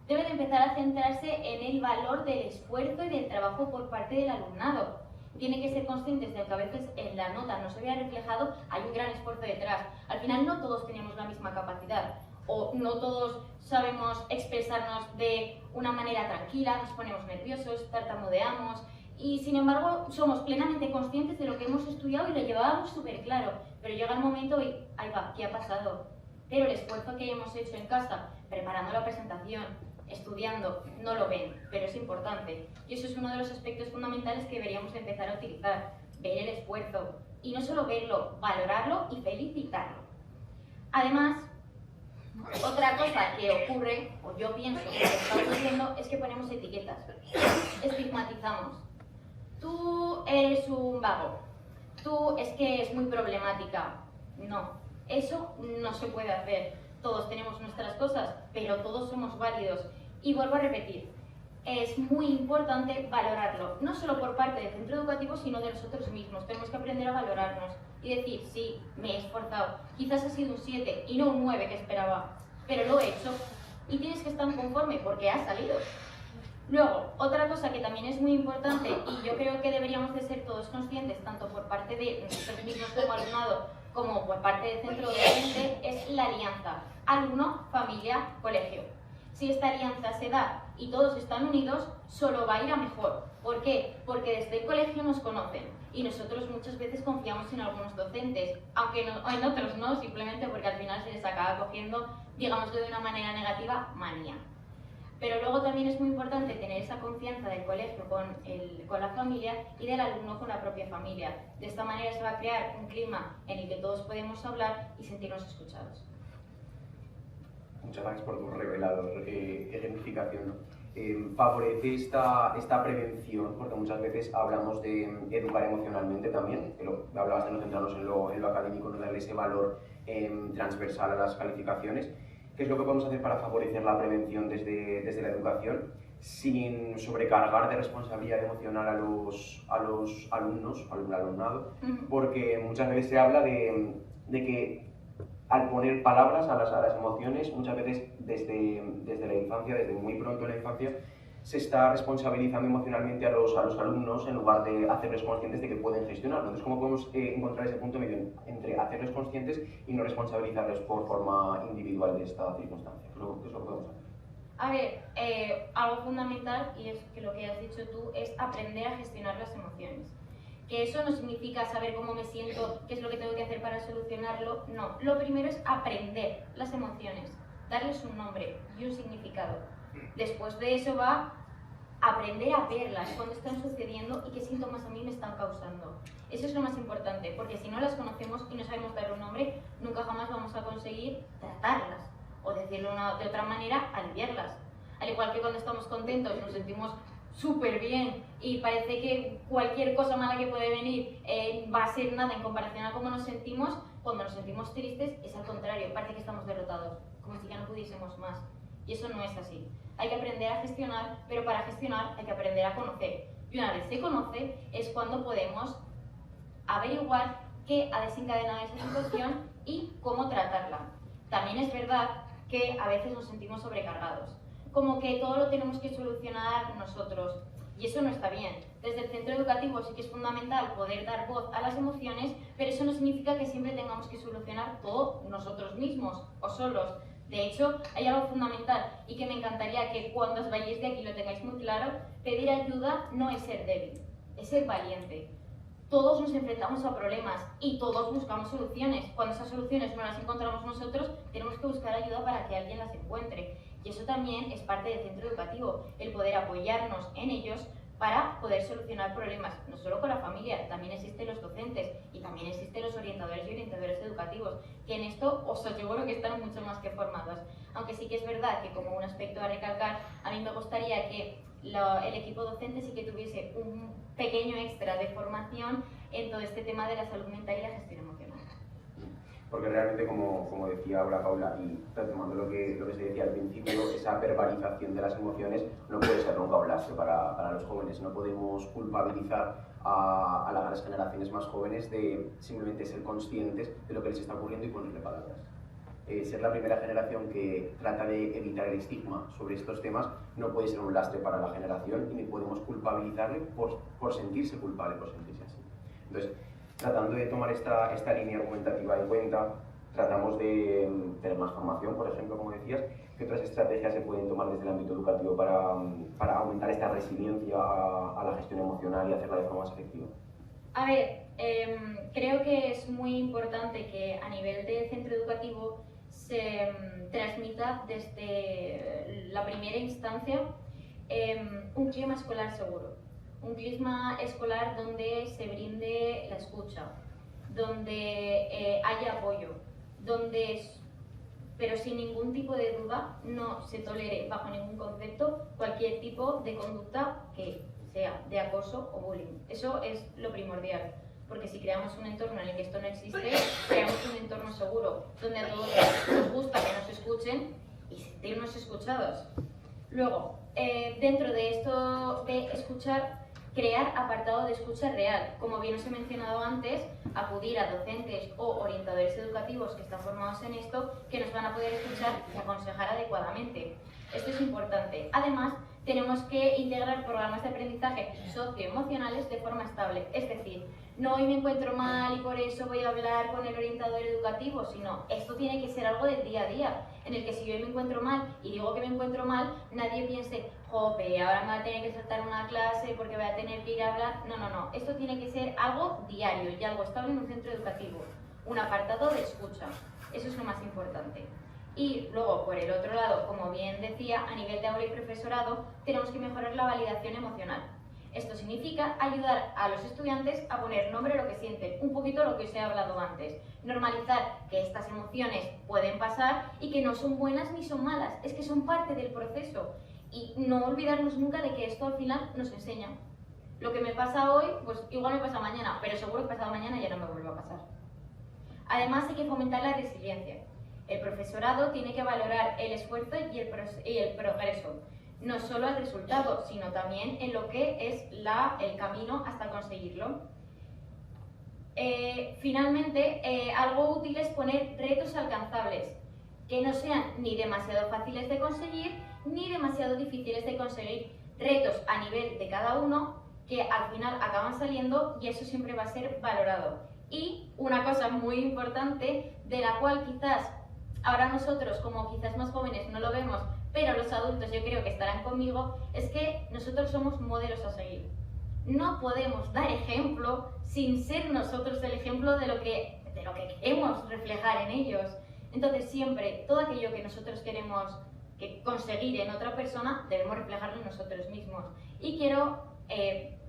Speaker 6: Debe de empezar a centrarse en el valor del esfuerzo y del trabajo por parte del alumnado. Tiene que ser conscientes de que a veces en la nota no se vea reflejado, hay un gran esfuerzo detrás. Al final no todos tenemos la misma capacidad. o no todos sabemos expresarnos de una manera tranquila, nos ponemos nerviosos, tartamudeamos y sin embargo somos plenamente conscientes de lo que hemos estudiado y lo llevábamos súper claro, pero llega el momento y ahí va, ¿qué ha pasado? Pero el esfuerzo que hemos hecho en casa, preparando la presentación, estudiando, no lo ven, pero es importante. Y eso es uno de los aspectos fundamentales que deberíamos empezar a utilizar, ver el esfuerzo. Y no solo verlo, valorarlo y felicitarlo. Además, otra cosa que ocurre, o yo pienso que está ocurriendo, es que ponemos etiquetas, estigmatizamos. Tú eres un vago, tú es que es muy problemática. No, eso no se puede hacer. Todos tenemos nuestras cosas, pero todos somos válidos. Y vuelvo a repetir, es muy importante valorarlo, no solo por parte del centro educativo, sino de nosotros mismos. Tenemos que aprender a valorarnos y decir, sí, me he esforzado. Quizás ha sido un 7 y no un 9 que esperaba, pero lo he hecho. Y tienes que estar conforme porque ha salido. Luego, otra cosa que también es muy importante y yo creo que deberíamos de ser todos conscientes, tanto por parte de nosotros mismos como alumnado, como por parte del centro docente, es la alianza alumno, familia, colegio. Si esta alianza se da y todos están unidos, solo va a ir a mejor. ¿Por qué? Porque desde el colegio nos conocen y nosotros muchas veces confiamos en algunos docentes, aunque no, en otros no, simplemente porque al final se les acaba cogiendo, digámoslo de una manera negativa, manía. Pero luego también es muy importante tener esa confianza del colegio con la familia y del alumno con la propia familia. De esta manera se va a crear un clima en el que todos podemos hablar y sentirnos escuchados.
Speaker 3: Muchas gracias por tu revelador ejemplificación. Favorece esta prevención, porque muchas veces hablamos de educar emocionalmente también, que hablabas de no centrarnos en lo académico, no darle ese valor transversal a las calificaciones. ¿Qué es lo que podemos hacer para favorecer la prevención desde la educación sin sobrecargar de responsabilidad emocional a los alumnos, al alumnado? Porque muchas veces se habla de que al poner palabras a las emociones, muchas veces desde la infancia, desde muy pronto en la infancia, se está responsabilizando emocionalmente a los alumnos en lugar de hacerles conscientes de que pueden gestionarlo. Entonces, ¿cómo podemos encontrar ese punto medio entre hacerles conscientes y no responsabilizarles por forma individual de esta circunstancia? ¿Qué es lo que podemos hacer?
Speaker 6: A ver, algo fundamental, y es que lo que has dicho tú, es aprender a gestionar las emociones. Que eso no significa saber cómo me siento, qué es lo que tengo que hacer para solucionarlo, no. Lo primero es aprender las emociones, darles un nombre y un significado. Después de eso va a aprender a verlas, cuando están sucediendo y qué síntomas a mí me están causando. Eso es lo más importante, porque si no las conocemos y no sabemos darle un nombre, nunca jamás vamos a conseguir tratarlas, o decirlo de otra manera, aliviarlas. Al igual que cuando estamos contentos, nos sentimos súper bien y parece que cualquier cosa mala que puede venir va a ser nada en comparación a cómo nos sentimos. Cuando nos sentimos tristes es al contrario, parece que estamos derrotados, como si ya no pudiésemos más. Y eso no es así. Hay que aprender a gestionar, pero para gestionar hay que aprender a conocer. Y una vez se conoce es cuando podemos averiguar qué ha desencadenado esa situación y cómo tratarla. También es verdad que a veces nos sentimos sobrecargados, como que todo lo tenemos que solucionar nosotros, y eso no está bien. Desde el centro educativo sí que es fundamental poder dar voz a las emociones, pero eso no significa que siempre tengamos que solucionar todo nosotros mismos o solos. De hecho, hay algo fundamental y que me encantaría que cuando os vayáis de aquí lo tengáis muy claro: pedir ayuda no es ser débil, es ser valiente. Todos nos enfrentamos a problemas y todos buscamos soluciones. Cuando esas soluciones no las encontramos nosotros, tenemos que buscar ayuda para que alguien las encuentre. Y eso también es parte del centro educativo, el poder apoyarnos en ellos para poder solucionar problemas, no solo con la familia, también existen los docentes y también existen los orientadores y orientadoras educativos, que en esto os aseguro que están mucho más que formados. Aunque sí que es verdad que, como un aspecto a recalcar, a mí me gustaría que el equipo docente sí que tuviese un pequeño extra de formación en todo este tema de la salud mental y la gestión emocional.
Speaker 3: Porque realmente, como decía ahora Paula, y retomando lo que se decía al principio, esa verbalización de las emociones no puede ser nunca un lastre para los jóvenes. No podemos culpabilizar a las generaciones más jóvenes de simplemente ser conscientes de lo que les está ocurriendo y ponerle palabras. Ser la primera generación que trata de evitar el estigma sobre estos temas no puede ser un lastre para la generación y ni podemos culpabilizarle por sentirse culpable, por sentirse así. Entonces, tratando de tomar esta línea argumentativa en cuenta, Tratamos de tener más formación, por ejemplo, como decías. ¿Qué otras estrategias se pueden tomar desde el ámbito educativo para aumentar esta resiliencia a la gestión emocional y hacerla de forma más efectiva?
Speaker 6: A ver, creo que es muy importante que a nivel de centro educativo se transmita desde la primera instancia un clima escolar seguro. Un clima escolar donde se brinde la escucha, donde haya apoyo, donde, pero sin ningún tipo de duda, no se tolere bajo ningún concepto cualquier tipo de conducta que sea de acoso o bullying. Eso es lo primordial, porque si creamos un entorno en el que esto no existe, creamos un entorno seguro, donde a todos nos gusta que nos escuchen y sentirnos escuchados. Luego, dentro de esto de escuchar, crear apartado de escucha real. Como bien os he mencionado antes, acudir a docentes o orientadores educativos que están formados en esto, que nos van a poder escuchar y aconsejar adecuadamente. Esto es importante. Además, tenemos que integrar programas de aprendizaje socioemocionales de forma estable. Es decir, no hoy me encuentro mal y por eso voy a hablar con el orientador educativo, sino esto tiene que ser algo del día a día, en el que si yo me encuentro mal y digo que me encuentro mal, nadie piense, jope, ahora me voy a tener que saltar una clase porque voy a tener que ir a hablar. No, no, no. Esto tiene que ser algo diario y algo estable en un centro educativo. Un apartado de escucha. Eso es lo más importante. Y luego, por el otro lado, como bien decía, a nivel de aula y profesorado, tenemos que mejorar la validación emocional. Esto significa ayudar a los estudiantes a poner nombre a lo que sienten, un poquito lo que os he hablado antes. Normalizar que estas emociones pueden pasar y que no son buenas ni son malas, es que son parte del proceso. Y no olvidarnos nunca de que esto al final nos enseña. Lo que me pasa hoy, pues igual me pasa mañana, pero seguro que pasado mañana ya no me vuelve a pasar. Además hay que fomentar la resiliencia. El profesorado tiene que valorar el esfuerzo y el progreso, no solo el resultado, sino también en lo que es el camino hasta conseguirlo. Finalmente, algo útil es poner retos alcanzables, que no sean ni demasiado fáciles de conseguir, ni demasiado difíciles de conseguir. Retos a nivel de cada uno, que al final acaban saliendo y eso siempre va a ser valorado. Y una cosa muy importante, de la cual quizás ahora nosotros, como quizás más jóvenes, no lo vemos, pero los adultos yo creo que estarán conmigo, es que nosotros somos modelos a seguir. No podemos dar ejemplo sin ser nosotros el ejemplo de lo que queremos reflejar en ellos. Entonces siempre, todo aquello que nosotros queremos conseguir en otra persona, debemos reflejarlo en nosotros mismos. Y quiero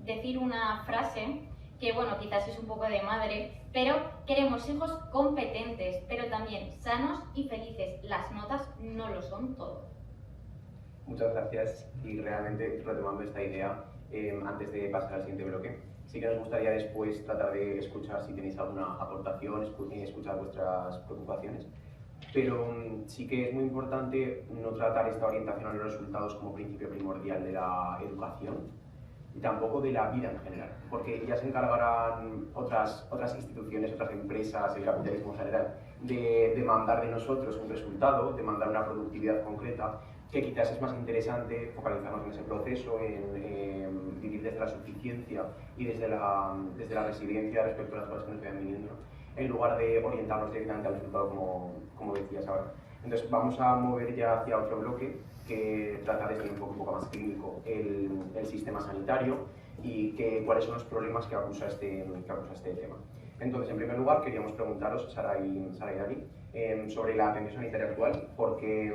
Speaker 6: decir una frase que, bueno, quizás es un poco de madre, pero queremos hijos competentes, pero también sanos y felices. Las notas no lo son todo.
Speaker 3: Muchas gracias. Y realmente, retomando esta idea, antes de pasar al siguiente bloque, sí que nos gustaría después tratar de escuchar si tenéis alguna aportación, escuchar vuestras preocupaciones. Pero sí que es muy importante no tratar esta orientación a los resultados como principio primordial de la educación y tampoco de la vida en general, porque ya se encargarán otras instituciones, otras empresas, el capitalismo en general, de demandar de nosotros un resultado, demandar una productividad concreta, que quizás es más interesante focalizarnos en ese proceso, en vivir desde la suficiencia y desde la resiliencia respecto a las cosas que nos vayan viniendo, en lugar de orientarnos directamente al resultado como decías ahora. Entonces vamos a mover ya hacia otro bloque que trata de ser un poco más clínico el sistema sanitario y cuáles son los problemas que acusa este tema. Entonces, en primer lugar, queríamos preguntaros, Sara y Dani, sobre la atención sanitaria actual, porque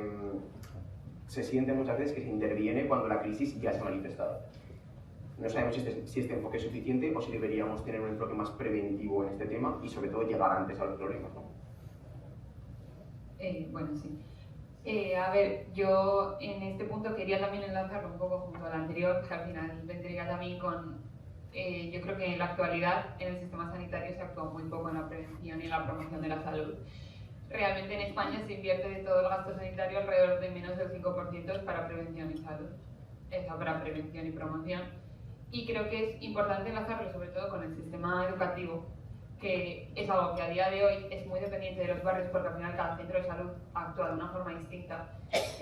Speaker 3: se siente muchas veces que se interviene cuando la crisis ya se ha manifestado. No sabemos si este enfoque es suficiente o si deberíamos tener un enfoque más preventivo en este tema y sobre todo llegar antes a los problemas, ¿no?
Speaker 7: Bueno, sí. A ver, yo en este punto quería también enlazarlo un poco junto al anterior, que al final vendría también con... yo creo que en la actualidad en el sistema sanitario se actúa muy poco en la prevención y en la promoción de la salud. Realmente en España se invierte de todo el gasto sanitario alrededor de menos del 5% para prevención y salud. Eso para prevención y promoción. Y creo que es importante enlazarlo sobre todo con el sistema educativo, que es algo que a día de hoy es muy dependiente de los barrios porque al final cada centro de salud actúa de una forma distinta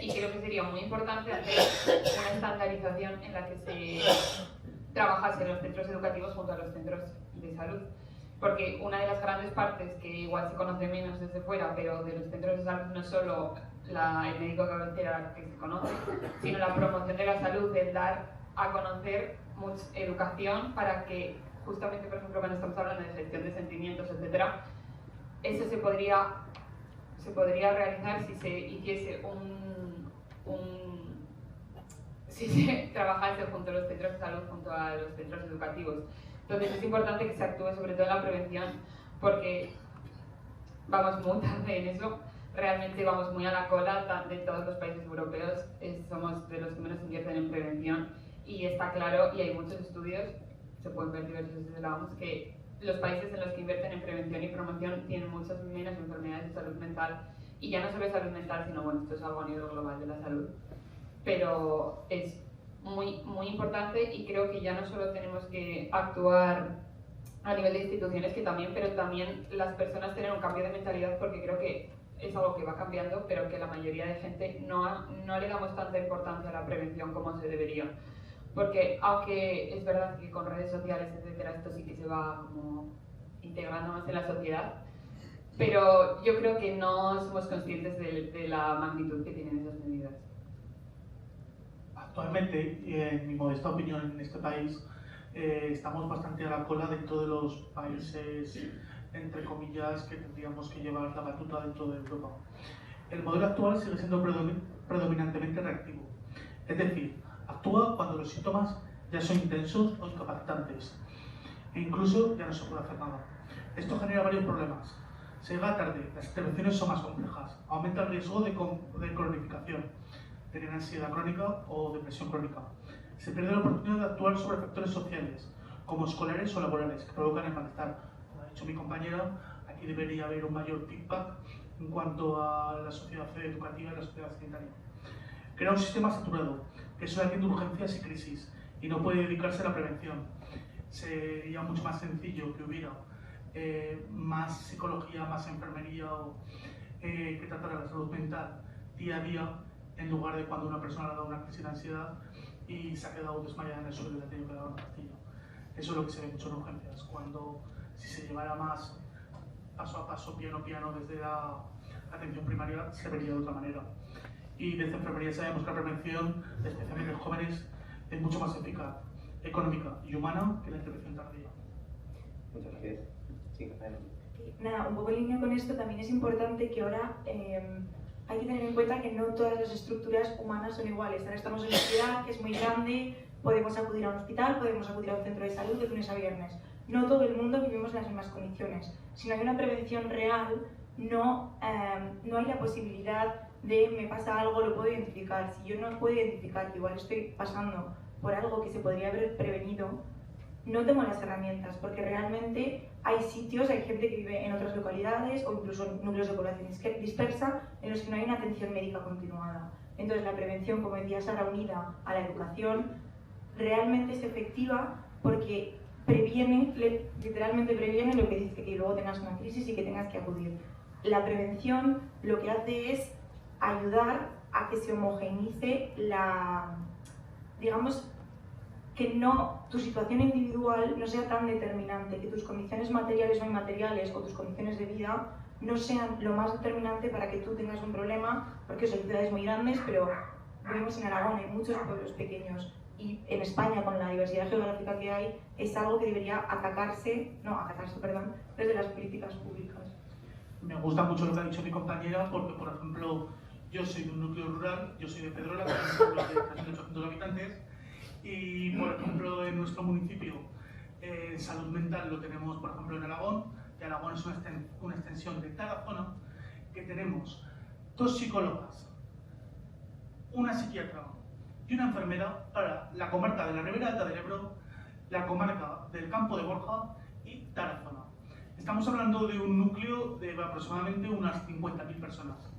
Speaker 7: y creo que sería muy importante hacer una estandarización en la que se trabajase los centros educativos junto a los centros de salud. porque una de las grandes partes que igual se conoce menos desde fuera, pero de los centros de salud no es solo el médico cabecera que se conoce, sino la promoción de la salud, el dar a conocer mucha educación para que justamente, por ejemplo, cuando estamos hablando de gestión de sentimientos, etcétera, eso se podría realizar si se hiciese si se trabajase junto a los centros de salud, junto a los centros educativos. Entonces es importante que se actúe sobre todo en la prevención, porque vamos muy tarde en eso, realmente vamos muy a la cola de todos los países europeos, somos de los que menos invierten en prevención, y está claro, y hay muchos estudios, se pueden ver diversos desde la OMS, que los países en los que invierten en prevención y promoción tienen muchas menos enfermedades de salud mental, y ya no solo de salud mental, sino bueno, esto es algo a nivel global de la salud, pero es muy, muy importante, y creo que ya no solo tenemos que actuar a nivel de instituciones, que también, pero también las personas tienen un cambio de mentalidad, porque creo que es algo que va cambiando, pero que la mayoría de gente no le damos tanta importancia a la prevención como se debería. Porque aunque es verdad que con redes sociales, etcétera, esto sí que se va como integrando más en la sociedad, pero yo creo que no somos conscientes de la magnitud que tienen esas medidas.
Speaker 4: Actualmente, y en mi modesta opinión, en este país estamos bastante a la cola dentro de los países, entre comillas, que tendríamos que llevar la batuta dentro de Europa. El modelo actual sigue siendo predominantemente reactivo, es decir, actúa cuando los síntomas ya son intensos o incapacitantes, e incluso ya no se puede hacer nada. Esto genera varios problemas. Se llega tarde, las intervenciones son más complejas, aumenta el riesgo de cronificación, tener ansiedad crónica o depresión crónica. Se pierde la oportunidad de actuar sobre factores sociales, como escolares o laborales, que provocan el malestar. Como ha dicho mi compañera, aquí debería haber un mayor feedback en cuanto a la sociedad educativa y la sociedad sanitaria. Crea un sistema saturado, que solo atiende urgencias y crisis, y no puede dedicarse a la prevención. Sería mucho más sencillo que hubiera más psicología, más enfermería, que tratara la salud mental día a día, en lugar de cuando una persona le ha dado una crisis de ansiedad y se ha quedado desmayada en el suelo y le ha tenido que dar una pastilla. Eso es lo que se ve mucho en urgencias, cuando si se llevara más paso a paso, piano a piano, desde la atención primaria, se vería de otra manera. Y desde enfermería sabemos que la prevención, especialmente en jóvenes, es mucho más eficaz, económica y humana que la intervención tardía.
Speaker 3: Muchas gracias. Sí,
Speaker 5: Nada, un poco en línea con esto, también es importante que ahora hay que tener en cuenta que no todas las estructuras humanas son iguales. Ahora estamos en una ciudad que es muy grande, podemos acudir a un hospital, podemos acudir a un centro de salud de lunes a viernes. No todo el mundo vivimos en las mismas condiciones. Si no hay una prevención real, no hay la posibilidad de me pasa algo, lo puedo identificar. Si yo no puedo identificar que igual estoy pasando por algo que se podría haber prevenido, no tengo las herramientas, porque realmente hay sitios, hay gente que vive en otras localidades o incluso núcleos de población dispersa en los que no hay una atención médica continuada. Entonces la prevención, como decía Sara, unida a la educación, realmente es efectiva porque previene, literalmente previene lo que dice que luego tengas una crisis y que tengas que acudir. La prevención lo que hace es ayudar a que se homogeneice digamos, que tu situación individual no sea tan determinante, que tus condiciones materiales o inmateriales o tus condiciones de vida no sean lo más determinante para que tú tengas un problema, porque son ciudades muy grandes, pero vivimos en Aragón, hay muchos pueblos pequeños, y en España, con la diversidad geográfica que hay, es algo que debería atacarse desde las políticas públicas.
Speaker 4: Me gusta mucho lo que ha dicho mi compañera, porque, por ejemplo, yo soy de un núcleo rural, yo soy de Pedrola, que es un pueblo de 3.800 habitantes, y, por ejemplo, en nuestro municipio, salud mental lo tenemos, por ejemplo, en Aragón, y Aragón es una extensión de Tarazona, que tenemos 2 psicólogas, una psiquiatra y una enfermera para la comarca de la Ribera Alta del Ebro, la comarca del Campo de Borja y Tarazona. Estamos hablando de un núcleo de aproximadamente unas 50.000 personas.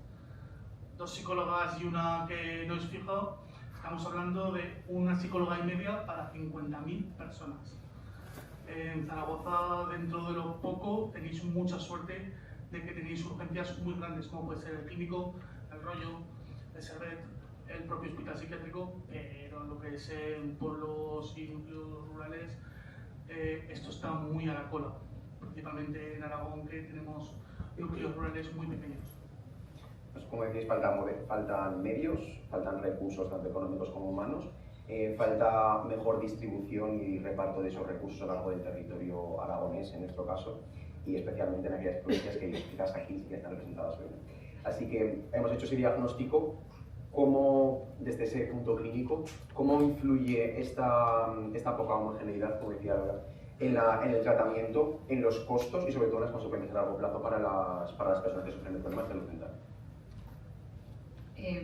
Speaker 4: 2 psicólogas y una que no es fija, estamos hablando de una psicóloga y media para 50.000 personas. En Zaragoza, dentro de lo poco, tenéis mucha suerte de que tenéis urgencias muy grandes, como puede ser el Clínico, el Rollo, el Servet, el propio hospital psiquiátrico, pero en lo que es en pueblos y núcleos rurales, esto está muy a la cola. principalmente en Aragón, que tenemos núcleos rurales muy pequeños.
Speaker 3: Pues como decís, faltan medios, faltan recursos tanto económicos como humanos, falta mejor distribución y reparto de esos recursos a lo largo del territorio aragonés, en nuestro caso, y especialmente en aquellas provincias que quizás aquí sí que están representadas hoy. Así que hemos hecho ese diagnóstico. ¿Cómo, desde ese punto clínico, cómo influye esta poca homogeneidad, como decía Laura, en el tratamiento, en los costos y sobre todo en las consecuencias a largo plazo para las personas que sufren de problemas de salud mental?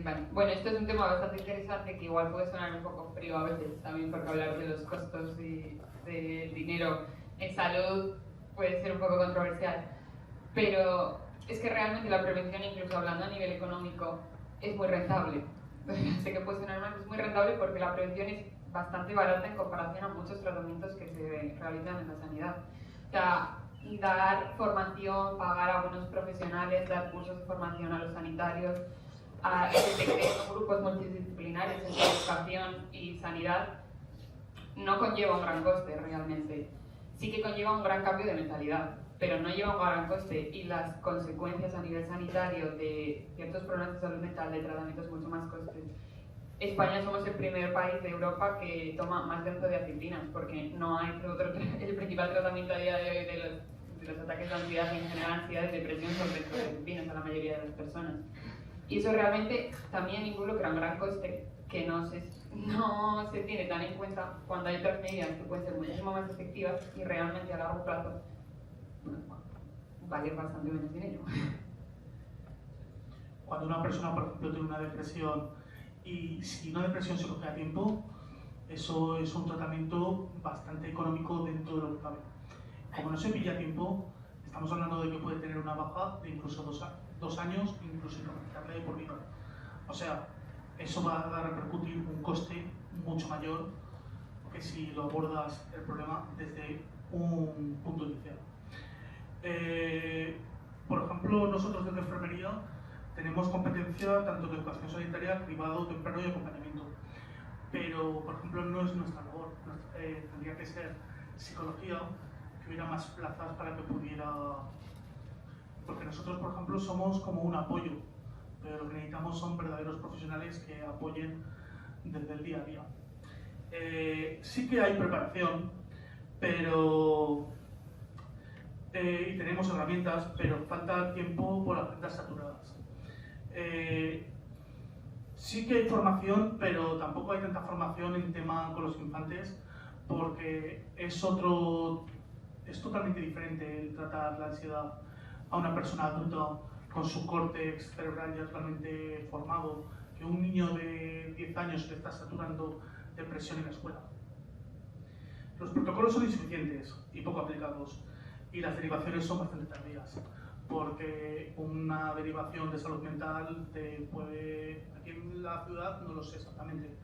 Speaker 7: Vale. Bueno, esto es un tema bastante interesante que igual puede sonar un poco frío a veces, también porque hablar de los costos y del dinero en salud puede ser un poco controversial, pero es que realmente la prevención, incluso hablando a nivel económico, es muy rentable. Sé que puede sonar mal, es muy rentable porque la prevención es bastante barata en comparación a muchos tratamientos que se realizan en la sanidad. O sea, dar formación, pagar a buenos profesionales, dar cursos de formación a los sanitarios, a que se creen grupos multidisciplinares entre educación y sanidad, no conlleva un gran coste realmente. Sí que conlleva un gran cambio de mentalidad, pero no lleva un gran coste, y las consecuencias a nivel sanitario de ciertos problemas de salud mental, de tratamientos mucho más costes. España somos el primer país de Europa que toma más benzodiazepinas, porque no hay el principal tratamiento a día de hoy de los ataques de ansiedad y en general ansiedad y depresión son benzodiazepinas a la mayoría de las personas. Y eso realmente también involucra un gran coste que no se tiene tan en cuenta cuando hay otras medidas que pueden ser muchísimo más efectivas y realmente a largo plazo vale bastante menos dinero.
Speaker 4: Cuando una persona, por ejemplo, tiene una depresión y si una depresión se coge a tiempo, eso es un tratamiento bastante económico dentro de lo que cabe. Como no se pilla a tiempo, estamos hablando de que puede tener una baja de incluso 2 años, incluso incapacitarle de por vida. O sea, eso va a repercutir un coste mucho mayor que si lo abordas el problema desde un punto inicial. Por ejemplo, nosotros desde enfermería tenemos competencia tanto de educación sanitaria, cribado, temprano y acompañamiento. Pero, por ejemplo, no es nuestra labor. Tendría que ser psicología, que hubiera más plazas para que pudiera... Porque nosotros, por ejemplo, somos como un apoyo, pero lo que necesitamos son verdaderos profesionales que apoyen desde el día a día. Sí que hay preparación, pero... y tenemos herramientas, pero falta tiempo por agendas saturadas. Sí que hay formación, pero tampoco hay tanta formación en tema con los infantes, porque es totalmente diferente el tratar la ansiedad a una persona adulta con su córtex cerebral ya totalmente formado, que un niño de 10 años le está saturando depresión en la escuela. Los protocolos son insuficientes y poco aplicados, y las derivaciones son bastante tardías, porque una derivación de salud mental te puede, aquí en la ciudad no lo sé exactamente,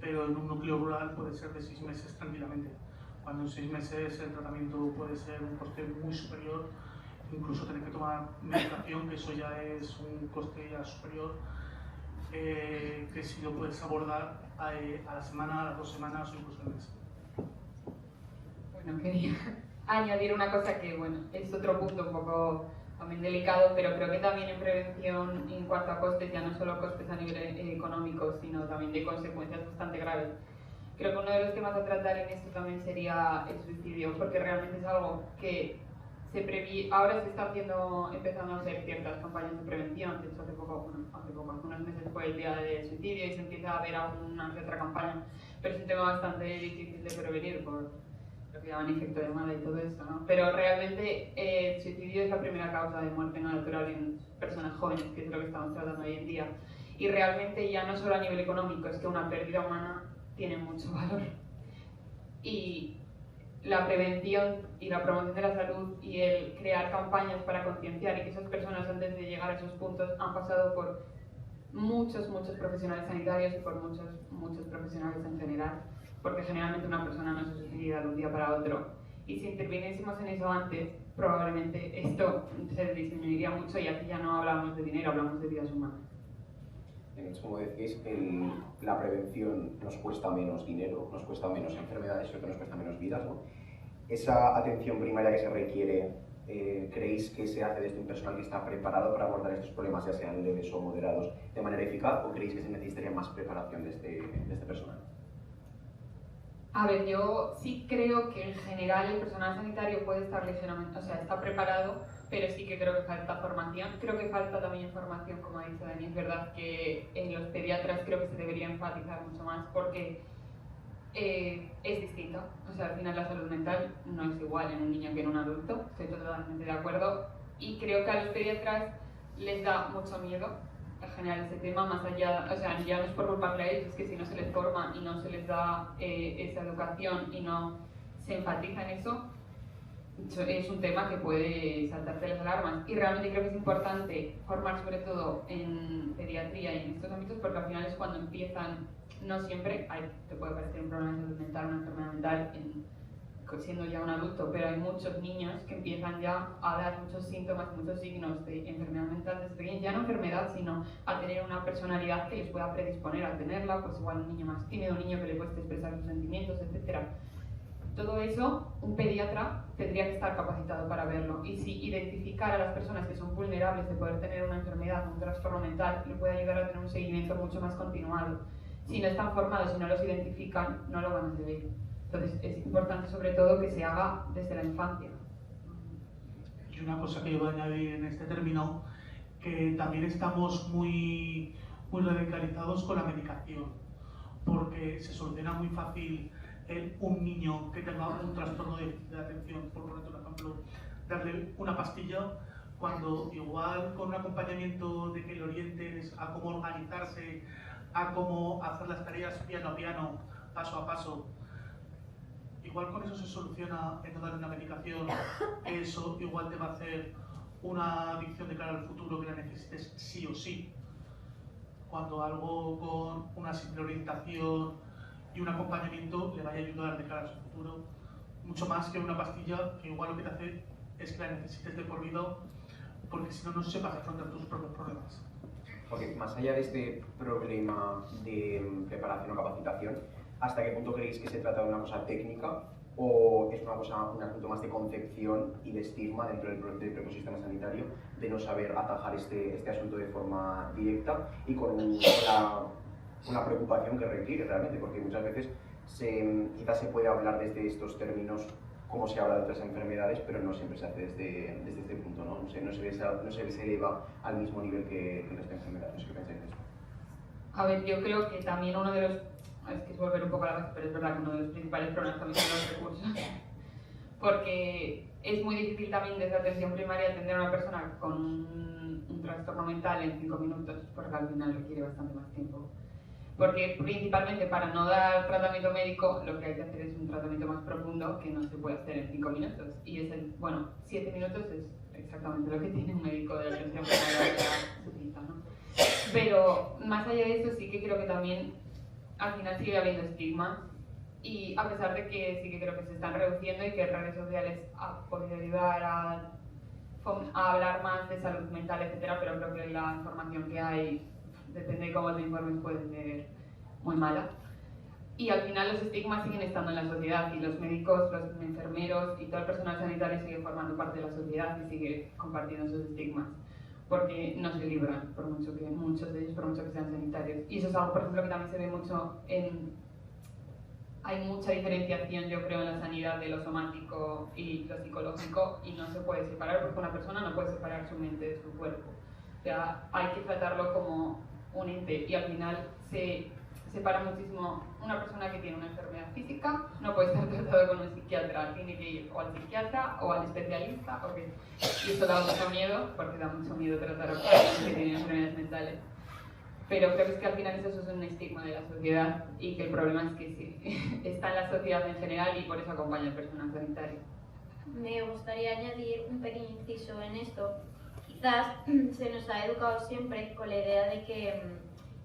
Speaker 4: pero en un núcleo rural puede ser de 6 meses tranquilamente, cuando en 6 meses el tratamiento puede ser un coste muy superior, incluso tener que tomar medicación, que eso ya es un coste ya superior, que si lo puedes abordar a la semana, a las 2 semanas o incluso al mes.
Speaker 7: Bueno, quería añadir una cosa que, bueno, es otro punto un poco también delicado, pero creo que también en prevención, en cuanto a costes, ya no solo costes a nivel económico, sino también de consecuencias bastante graves. Creo que uno de los temas a tratar en esto también sería el suicidio, porque realmente es algo que ahora se está empezando a hacer ciertas campañas de prevención. De hecho, hace unos meses fue el día del suicidio y se empieza a ver alguna que otra campaña, pero es un tema bastante difícil de prevenir por lo que llaman efecto de llamada y todo esto, ¿no? Pero realmente el suicidio es la primera causa de muerte no natural en personas jóvenes, que es lo que estamos tratando hoy en día. Y realmente ya no solo a nivel económico, es que una pérdida humana tiene mucho valor. Y la prevención y la promoción de la salud y el crear campañas para concienciar y que esas personas antes de llegar a esos puntos han pasado por muchos profesionales sanitarios y por muchos profesionales en general, porque generalmente una persona no se suicida de un día para otro, y si interviniésemos en eso antes, probablemente esto se disminuiría mucho y aquí ya no hablamos de dinero, hablamos de vidas humanas.
Speaker 3: Como decís, la prevención nos cuesta menos dinero, nos cuesta menos enfermedades, pero que nos cuesta menos vidas, ¿no? Esa atención primaria que se requiere, ¿creéis que se hace desde un personal que está preparado para abordar estos problemas, ya sean leves o moderados, de manera eficaz, o creéis que se necesitaría más preparación de este personal?
Speaker 7: A ver, yo sí creo que en general el personal sanitario puede estar ligeramente, o sea, está preparado, pero sí que creo que falta formación. Creo que falta también formación, como ha dicho Dani. Es verdad que en los pediatras creo que se debería enfatizar mucho más porque es distinto. O sea, al final la salud mental no es igual en un niño que en un adulto, estoy totalmente de acuerdo. Y creo que a los pediatras les da mucho miedo en general ese tema, más allá, o sea, ya no es por culparle a ellos, es que si no se les forma y no se les da esa educación y no se enfatiza en eso, es un tema que puede saltarte las alarmas. Y realmente creo que es importante formar sobre todo en pediatría y en estos ámbitos, porque al final es cuando empiezan, no siempre, te puede parecer un problema de salud mental, una enfermedad mental, siendo ya un adulto, pero hay muchos niños que empiezan ya a dar muchos síntomas, muchos signos de enfermedad mental desde pequeños, ya no enfermedad, sino a tener una personalidad que les pueda predisponer a tenerla, pues igual un niño más tímido, un niño que le cueste expresar sus sentimientos, etc. Todo eso, un pediatra tendría que estar capacitado para verlo, y si identificar a las personas que son vulnerables de poder tener una enfermedad, un trastorno mental, le puede ayudar a tener un seguimiento mucho más continuado. Si no están formados y no los identifican, no lo van a saber. Entonces es importante sobre todo que se haga desde la infancia.
Speaker 4: Y una cosa que yo voy a añadir en este término, que también estamos muy radicalizados con la medicación, porque se soluciona muy fácil un niño que tenga un trastorno de atención, por poner un ejemplo, darle una pastilla, cuando igual con un acompañamiento de que le orientes a cómo organizarse, a cómo hacer las tareas piano a piano, paso a paso, igual con eso se soluciona en no dar una medicación. Eso igual te va a hacer una adicción de cara al futuro que la necesites sí o sí. Cuando algo con una simple orientación y un acompañamiento le vaya a ayudar de cara a su futuro, mucho más que una pastilla que igual lo que te hace es que la necesites de por vida, porque si no, no sepas afrontar tus propios problemas.
Speaker 3: Porque más allá de este problema de preparación o capacitación, ¿hasta qué punto creéis que se trata de una cosa técnica o es un asunto más de concepción y de estigma dentro del propio ecosistema sanitario, de no saber atajar este asunto de forma directa y con una preocupación que requiere realmente? Porque muchas veces quizás se puede hablar desde estos términos como se habla de otras enfermedades, pero no siempre se hace desde este punto, ¿no? No se les eleva al mismo nivel que el resto de enfermedades. No sé qué pensáis de eso.
Speaker 7: A ver, yo creo que también uno de los, es que es volver un poco a la base, pero es verdad que uno de los principales problemas también son los recursos, porque es muy difícil también desde atención primaria atender a una persona con un trastorno mental en 5 minutos, porque al final requiere bastante más tiempo. Porque principalmente para no dar tratamiento médico lo que hay que hacer es un tratamiento más profundo que no se puede hacer en 5 minutos. Y es 7 minutos es exactamente lo que tiene un médico de atención primaria que necesita, ¿no? Pero más allá de eso sí que creo que también al final sigue habiendo estigmas, y a pesar de que sí que creo que se están reduciendo y que redes sociales han podido ayudar a hablar más de salud mental, etcétera, pero creo que la información que hay, depende de cómo te informes, puede ser muy mala. Y al final los estigmas siguen estando en la sociedad, y los médicos, los enfermeros y todo el personal sanitario sigue formando parte de la sociedad y sigue compartiendo esos estigmas, porque no se libran, por mucho que muchos de ellos, por mucho que sean sanitarios. Y eso es algo, por ejemplo, que también se ve mucho hay mucha diferenciación, yo creo, en la sanidad de lo somático y lo psicológico, y no se puede separar, porque una persona no puede separar su mente de su cuerpo. O sea, hay que tratarlo como un ente, y al final se separa muchísimo. Una persona que tiene una enfermedad física no puede estar tratado con un psiquiatra, tiene que ir o al psiquiatra o al especialista, y eso da mucho miedo, porque da mucho miedo tratar a personas que tienen enfermedades mentales. Pero creo que es que al final eso es un estigma de la sociedad, y que el problema es que sí, está en la sociedad en general, y por eso acompaña al personal sanitario.
Speaker 6: Me gustaría añadir un pequeño inciso en esto. Quizás se nos ha educado siempre con la idea de que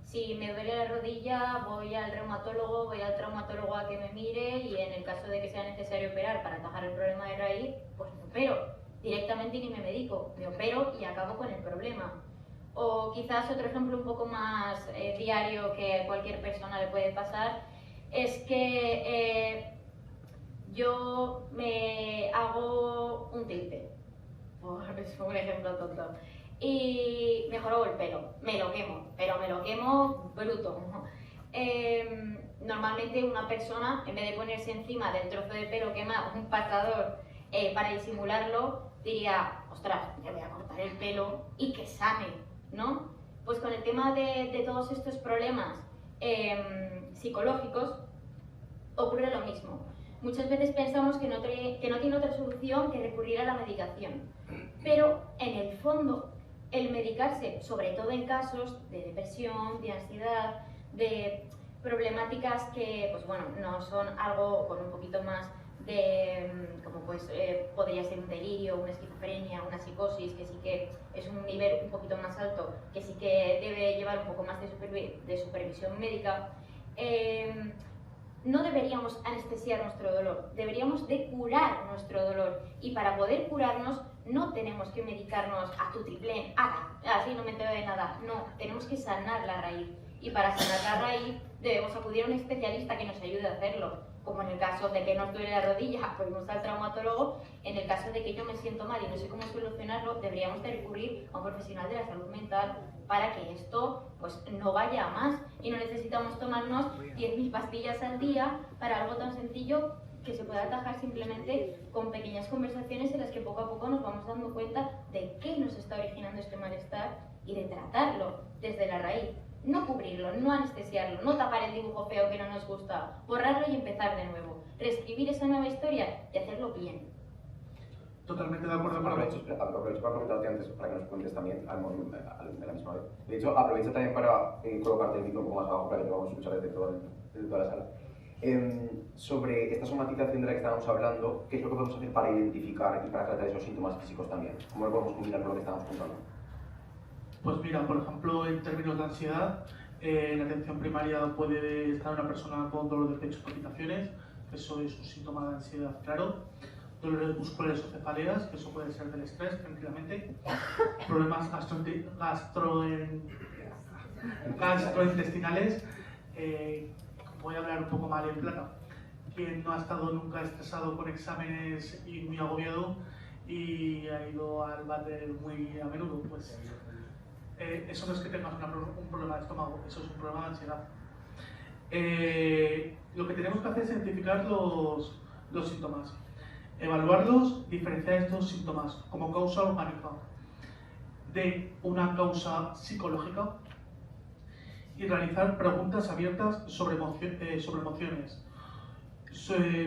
Speaker 6: si me duele la rodilla voy al reumatólogo, voy al traumatólogo a que me mire, y en el caso de que sea necesario operar para atajar el problema de raíz, pues me opero directamente y ni me medico, me opero y acabo con el problema. O quizás otro ejemplo un poco más diario que a cualquier persona le puede pasar es que yo me hago un tinte, es un ejemplo tonto, y mejoro el pelo, me lo quemo, pero me lo quemo bruto. Normalmente una persona, en vez de ponerse encima del trozo de pelo quemado un pasador para disimularlo, diría, ostras, me voy a cortar el pelo y que sane, ¿no? Pues con el tema de todos estos problemas psicológicos ocurre lo mismo. Muchas veces pensamos que no tiene otra solución que recurrir a la medicación, pero en el fondo el medicarse, sobre todo en casos de depresión, de ansiedad, de problemáticas que pues bueno, no son algo con un poquito más de, como pues podría ser un delirio, una esquizofrenia, una psicosis, que sí que es un nivel un poquito más alto, que sí que debe llevar un poco más de supervisión médica, no deberíamos anestesiar nuestro dolor, deberíamos de curar nuestro dolor, y para poder curarnos no tenemos que medicarnos a tutiplén, así no me entero de nada, no, tenemos que sanar la raíz, y para sanar la raíz debemos acudir a un especialista que nos ayude a hacerlo, como en el caso de que nos duele la rodilla, pues vamos al traumatólogo. En el caso de que yo me siento mal y no sé cómo solucionarlo, deberíamos de recurrir a un profesional de la salud mental para que esto pues no vaya a más, y no necesitamos tomarnos 10.000 pastillas al día para algo tan sencillo que se puede atajar simplemente con pequeñas conversaciones en las que poco a poco nos vamos dando cuenta de qué nos está originando este malestar y de tratarlo desde la raíz. No cubrirlo, no anestesiarlo, no tapar el dibujo feo que no nos gusta, borrarlo y empezar de nuevo, reescribir esa nueva historia y hacerlo bien.
Speaker 4: Totalmente de acuerdo con
Speaker 3: Aprovecho para comentarte antes, para que nos cuentes también a la misma vez. De hecho, aprovecho también para colocarte el micro un poco más abajo para que te vamos a escuchar desde toda la sala. Sobre esta somatización de la que estábamos hablando, ¿qué es lo que podemos hacer para identificar y para tratar esos síntomas físicos también? ¿Cómo lo podemos combinar con lo que estábamos contando?
Speaker 4: Pues mira, por ejemplo, en términos de ansiedad, en atención primaria puede estar una persona con dolor de pecho y palpitaciones, que eso es un síntoma de ansiedad, claro. Dolores musculares o cefaleas, que eso puede ser del estrés, tranquilamente. Problemas gastrointestinales. Voy a hablar un poco mal en plata. Quien no ha estado nunca estresado con exámenes y muy agobiado y ha ido al váter muy a menudo, pues eso no es que tengas un problema de estómago, eso es un problema de ansiedad. Lo que tenemos que hacer es identificar los síntomas, evaluarlos, diferenciar estos síntomas como causa orgánica de una causa psicológica y realizar preguntas abiertas sobre emociones,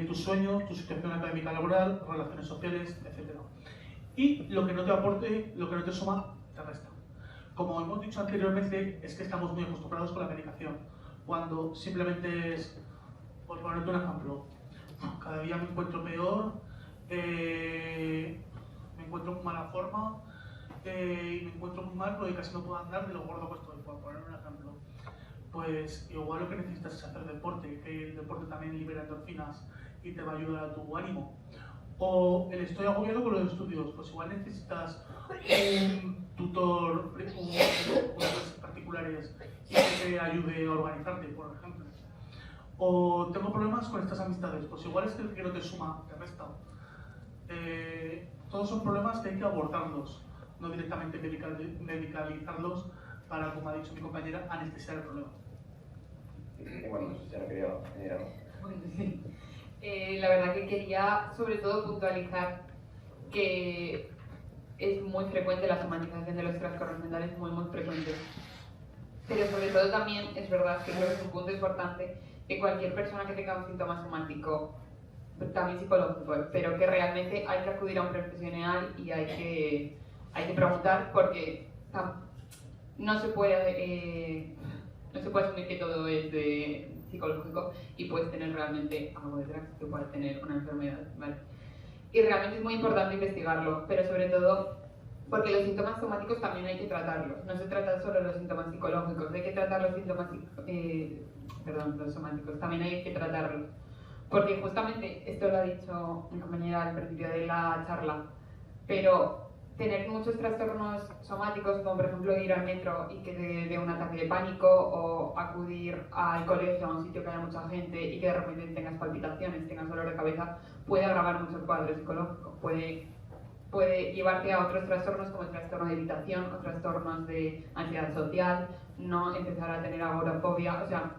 Speaker 4: tus sueños, tu situación académica laboral, relaciones sociales, etc. Y lo que no te aporte, lo que no te suma, te resta. Como hemos dicho anteriormente, es que estamos muy acostumbrados con la medicación, cuando simplemente es, por ponerte un ejemplo, cada día me encuentro peor, me encuentro en mala forma, y me encuentro muy mal porque casi no puedo andar de lo gordo que estoy, por poner un ejemplo. Pues igual lo que necesitas es hacer deporte, que el deporte también libera endorfinas y te va a ayudar a tu ánimo. O el estoy agobiado con los estudios, pues igual necesitas un tutor, unos particulares y que te ayude a organizarte, por ejemplo. O tengo problemas con estas amistades, pues igual es que no te suma, te resta. Todos son problemas que hay que abordarlos, no directamente medicalizarlos para, como ha dicho mi compañera, anestesiar el problema.
Speaker 3: Bueno, ya no quería añadir algo.
Speaker 7: Bueno, sí. La verdad que quería sobre todo puntualizar que es muy frecuente la somatización de los trastornos mentales, muy frecuente. Pero sobre todo también es verdad que creo que es un punto importante que cualquier persona que tenga un síntoma somático, también psicológico, pero que realmente hay que acudir a un profesional y hay que preguntar, porque no se puede asumir que todo es de psicológico y puedes tener realmente algo detrás, que puedes tener una enfermedad, ¿vale? Y realmente es muy importante investigarlo, pero sobre todo porque los síntomas somáticos también hay que tratarlos. No se trata solo de los síntomas psicológicos, hay que tratar los síntomas los somáticos, también hay que tratarlos. Porque justamente esto lo ha dicho mi compañera al principio de la charla, pero tener muchos trastornos somáticos, como por ejemplo ir al metro y que te dé un ataque de pánico, o acudir al colegio a un sitio que haya mucha gente y que de repente tengas palpitaciones, tengas dolor de cabeza, puede agravar mucho el cuadro psicológico, puede llevarte a otros trastornos como el trastorno de evitación o trastornos de ansiedad social, no empezar a tener agorafobia, o sea,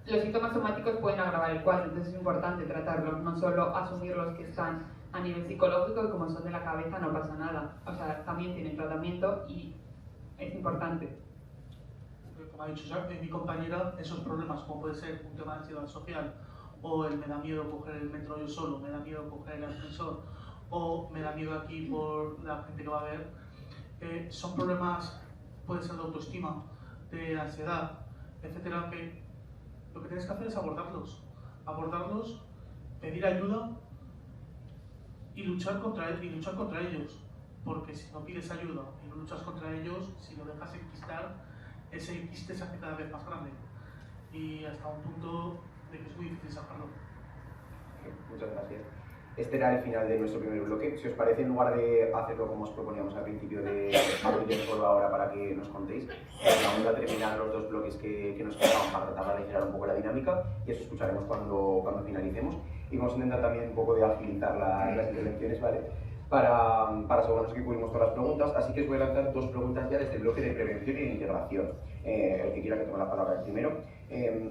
Speaker 7: los síntomas somáticos pueden agravar el cuadro, entonces es importante tratarlos, no solo asumir los que están a nivel psicológico y como son de la cabeza no pasa nada, o sea, también tienen tratamiento y es importante.
Speaker 4: Como ha dicho ya mi compañera, esos problemas como puede ser un tema de ansiedad social o el me da miedo coger el metro yo solo, me da miedo coger el ascensor o me da miedo aquí por la gente que va a ver, son problemas, puede ser de autoestima, de ansiedad, etcétera, que lo que tienes que hacer es abordarlos, pedir ayuda y luchar contra ellos, porque si no pides ayuda y no luchas contra ellos, si lo dejas enquistar, ese enquiste se hace cada vez más grande y hasta un punto de que es muy difícil sacarlo.
Speaker 3: Muchas gracias. Este era el final de nuestro primer bloque. Si os parece, en lugar de hacerlo como os proponíamos al principio, de abrir el foro ahora para que nos contéis, vamos a terminar los dos bloques que nos quedaban para tratar de aligerar un poco la dinámica, y eso escucharemos cuando finalicemos. Y vamos a intentar también un poco de agilizar las intervenciones, ¿vale? Para asegurarnos que cubrimos todas las preguntas, así que os voy a lanzar dos preguntas ya desde el bloque de prevención y de integración. El que quiera que tome la palabra primero.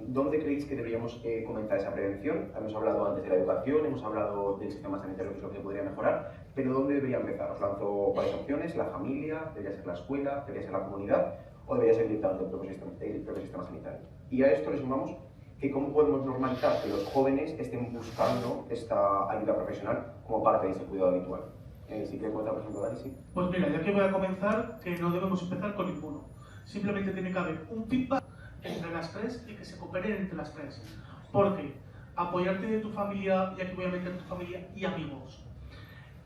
Speaker 3: ¿Dónde creéis que deberíamos comenzar esa prevención? Hemos hablado antes de la educación, hemos hablado del sistema sanitario, que es lo que se podría mejorar, pero ¿dónde debería empezar? Os lanzo varias opciones: la familia, debería ser la escuela, debería ser la comunidad, o debería ser directamente el propio sistema sanitario. Y a esto le sumamos que cómo podemos normalizar que los jóvenes estén buscando esta ayuda profesional como parte de ese cuidado habitual. Si quieres comenzar, por ejemplo, Dani, sí.
Speaker 4: Pues mira, ya que voy a comenzar, que no debemos empezar con ninguno. Simplemente tiene que haber un feedback entre las tres y que se cooperen entre las tres. Porque apoyarte de tu familia, y aquí voy a meter tu familia y amigos.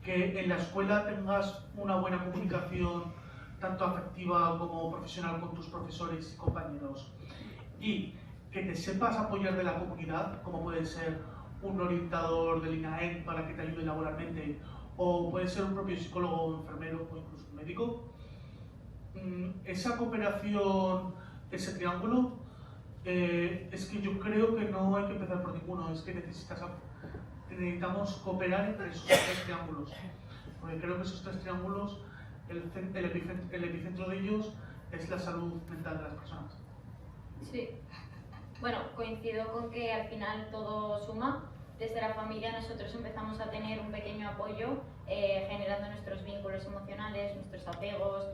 Speaker 4: Que en la escuela tengas una buena comunicación, tanto afectiva como profesional, con tus profesores y compañeros. Y que te sepas apoyar de la comunidad, como puede ser un orientador del INAEM para que te ayude laboralmente, o puede ser un propio psicólogo o enfermero o incluso un médico. Esa cooperación, ese triángulo, es que yo creo que no hay que empezar por ninguno, es que necesitamos cooperar entre esos tres triángulos, porque creo que esos tres triángulos, el epicentro de ellos es la salud mental de las personas.
Speaker 6: Sí. Bueno, coincido con que al final todo suma. Desde la familia nosotros empezamos a tener un pequeño apoyo, generando nuestros vínculos emocionales, nuestros apegos,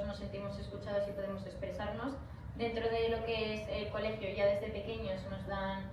Speaker 6: nos sentimos escuchados y podemos expresarnos. Dentro de lo que es el colegio, ya desde pequeños nos dan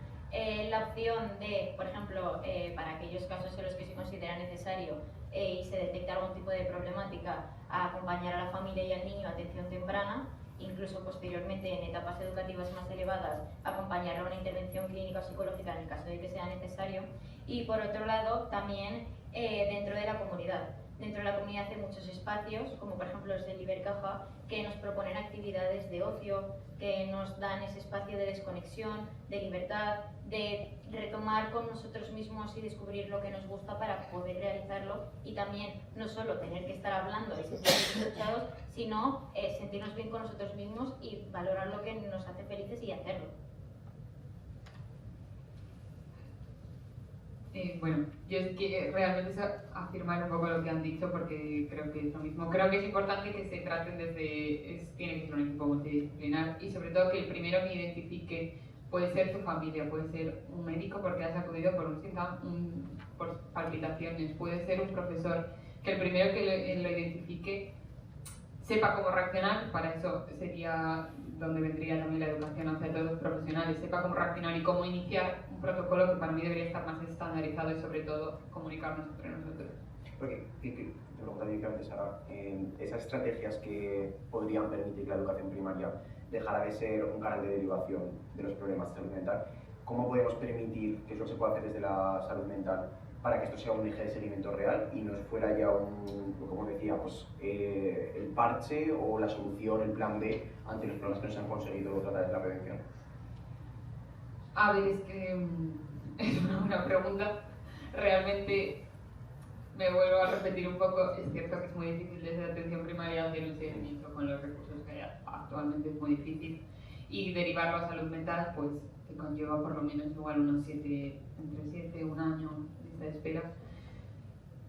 Speaker 6: la opción de, por ejemplo, para aquellos casos en los que se considera necesario y se detecta algún tipo de problemática, a acompañar a la familia y al niño a atención temprana. Incluso posteriormente, en etapas educativas más elevadas, acompañar a una intervención clínica o psicológica en el caso de que sea necesario. Y por otro lado, también dentro de la comunidad. Dentro de la comunidad hay muchos espacios, como por ejemplo los del Ibercaja, que nos proponen actividades de ocio, que nos dan ese espacio de desconexión, de libertad, de retomar con nosotros mismos y descubrir lo que nos gusta para poder realizarlo, y también no solo tener que estar hablando y sentirnos escuchados, sino sentirnos bien con nosotros mismos y valorar lo que nos hace felices y hacerlo.
Speaker 7: Bueno, yo es que realmente es afirmar un poco lo que han dicho, porque creo que es lo mismo. Creo que es importante que se traten tiene que ser un equipo multidisciplinar, y sobre todo que el primero que identifique puede ser tu familia, puede ser un médico porque has acudido por un síntoma, por palpitaciones, puede ser un profesor, que el primero que lo identifique sepa cómo reaccionar. Para eso sería donde vendría también la educación hacia todos los profesionales, sepa cómo reaccionar y cómo iniciar un protocolo, que para mí debería estar más estandarizado, y sobre todo comunicarnos entre nosotros.
Speaker 3: Porque, te pregunto directamente, Sara, esas estrategias que podrían permitir que la educación primaria dejara de ser un canal de derivación de los problemas de salud mental, ¿cómo podemos permitir que eso se pueda hacer desde la salud mental para que esto sea un eje de seguimiento real y no fuera ya como decía, pues, el parche o la solución, el plan B ante los problemas que no se han conseguido tratar desde la prevención?
Speaker 7: A ver, es que es una buena pregunta. Realmente me vuelvo a repetir un poco, es cierto que es muy difícil desde atención primaria hacer un seguimiento con los recursos que hay actualmente, es muy difícil, y derivarlo a salud mental pues te conlleva por lo menos igual unos entre 7 y 1 año de lista de espera.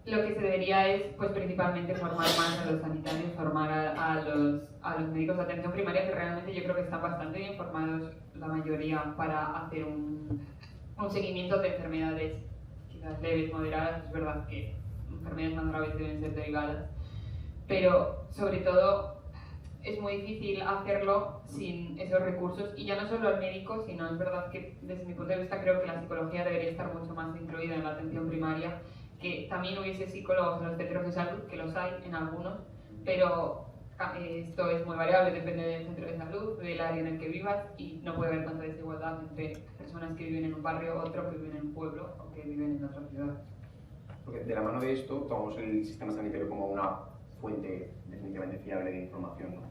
Speaker 7: Lo que se debería es pues principalmente formar más a los sanitarios, formar a los médicos de atención primaria, que realmente yo creo que están bastante bien formados la mayoría para hacer un seguimiento de enfermedades quizás leves, moderadas. Es verdad que enfermedades más graves deben ser derivadas, pero sobre todo es muy difícil hacerlo sin esos recursos, y ya no solo al médico, sino es verdad que desde mi punto de vista creo que la psicología debería estar mucho más incluida en la atención primaria, que también hubiese psicólogos en los centros de salud, que los hay en algunos, pero esto es muy variable, depende del centro de salud, del área en el que vivas, y no puede haber tanta desigualdad entre personas que viven en un barrio, otro que viven en un pueblo o que viven en otra ciudad.
Speaker 3: Porque de la mano de esto tomamos el sistema sanitario como una fuente definitivamente fiable de información, ¿no?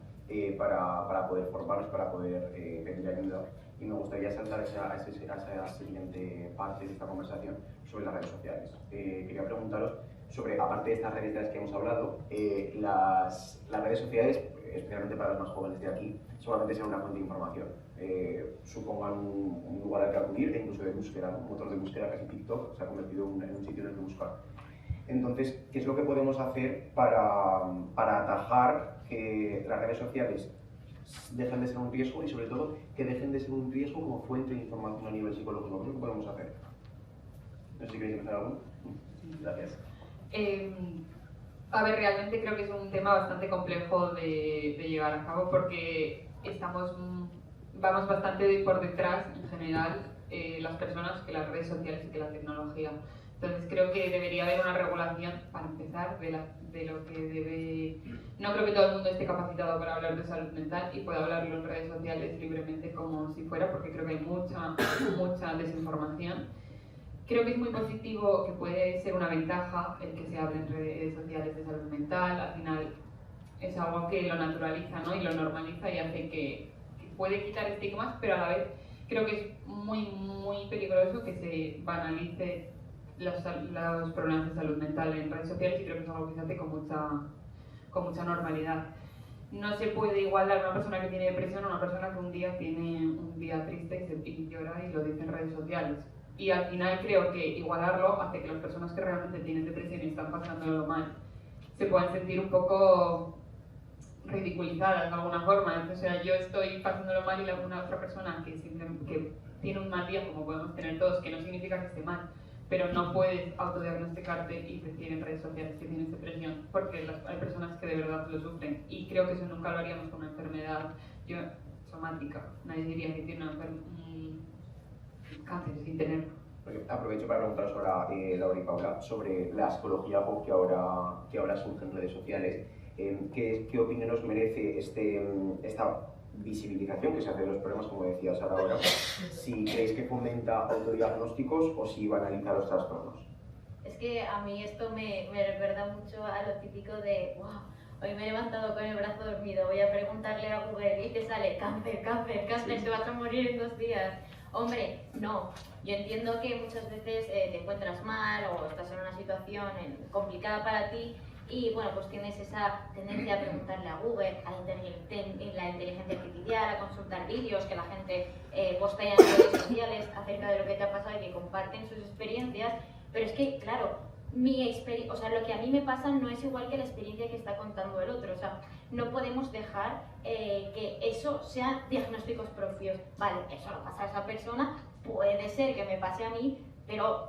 Speaker 3: Para poder formarnos, para poder pedir ayuda. Y me gustaría saltar a esa siguiente parte de esta conversación sobre las redes sociales. Quería preguntaros sobre, aparte de estas redes de las que hemos hablado, las redes sociales, especialmente para los más jóvenes de aquí, solamente serán una fuente de información. Supongan un lugar al que acudir, e incluso de búsqueda, un motor de búsqueda, casi TikTok se ha convertido en un sitio en el que buscar. Entonces, ¿qué es lo que podemos hacer para atajar que las redes sociales dejen de ser un riesgo, y sobre todo que dejen de ser un riesgo como fuente de información a nivel psicológico? ¿Qué es lo que podemos hacer? No sé si queréis empezar algo. Gracias.
Speaker 7: A ver, realmente creo que es un tema bastante complejo de llevar a cabo, porque vamos bastante por detrás en general las personas que las redes sociales y que la tecnología. Entonces creo que debería haber una regulación, para empezar, de lo que debe... No creo que todo el mundo esté capacitado para hablar de salud mental y pueda hablarlo en redes sociales libremente como si fuera, porque creo que hay mucha desinformación. Creo que es muy positivo, que puede ser una ventaja el que se hable en redes sociales de salud mental. Al final es algo que lo naturaliza, ¿no? Y lo normaliza, y hace que puede quitar estigmas, pero a la vez creo que es muy peligroso que se banalice los problemas de salud mental en redes sociales, y creo que es algo que se hace con mucha normalidad. No se puede igualar a una persona que tiene depresión a una persona que un día tiene un día triste y llora y lo dice en redes sociales. Y al final creo que igualarlo hace que las personas que realmente tienen depresión y están pasándolo mal se puedan sentir un poco ridiculizadas de alguna forma. O sea, yo estoy pasándolo mal y alguna otra persona que tiene un mal día, como podemos tener todos, que no significa que esté mal, pero no puedes autodiagnosticarte y decir en redes sociales que tienes depresión, porque hay personas que de verdad lo sufren, y creo que eso nunca lo haríamos con una enfermedad somática. Nadie diría que tiene un cáncer sin tenerlo.
Speaker 3: Aprovecho para preguntaros ahora, Laura y Paula, sobre la psicología pop que ahora surge en redes sociales. ¿Qué opinión os merece esta visibilización que se hace de los problemas, como decías ahora? Si creéis que fomenta autodiagnósticos o si banaliza los trastornos.
Speaker 6: Es que a mí esto me recuerda mucho a lo típico de wow, hoy me he levantado con el brazo dormido, voy a preguntarle a Google y te sale cáncer, te vas a morir en 2 días. Hombre, no. Yo entiendo que muchas veces te encuentras mal o estás en una situación complicada para ti, y bueno, pues tienes esa tendencia a preguntarle a Google, a la inteligencia artificial, a consultar vídeos que la gente postea en redes sociales acerca de lo que te ha pasado y que comparten sus experiencias. Pero es que, claro, lo que a mí me pasa no es igual que la experiencia que está contando el otro. O sea, no podemos dejar que eso sean diagnósticos propios. Vale, eso lo pasa a esa persona, puede ser que me pase a mí, pero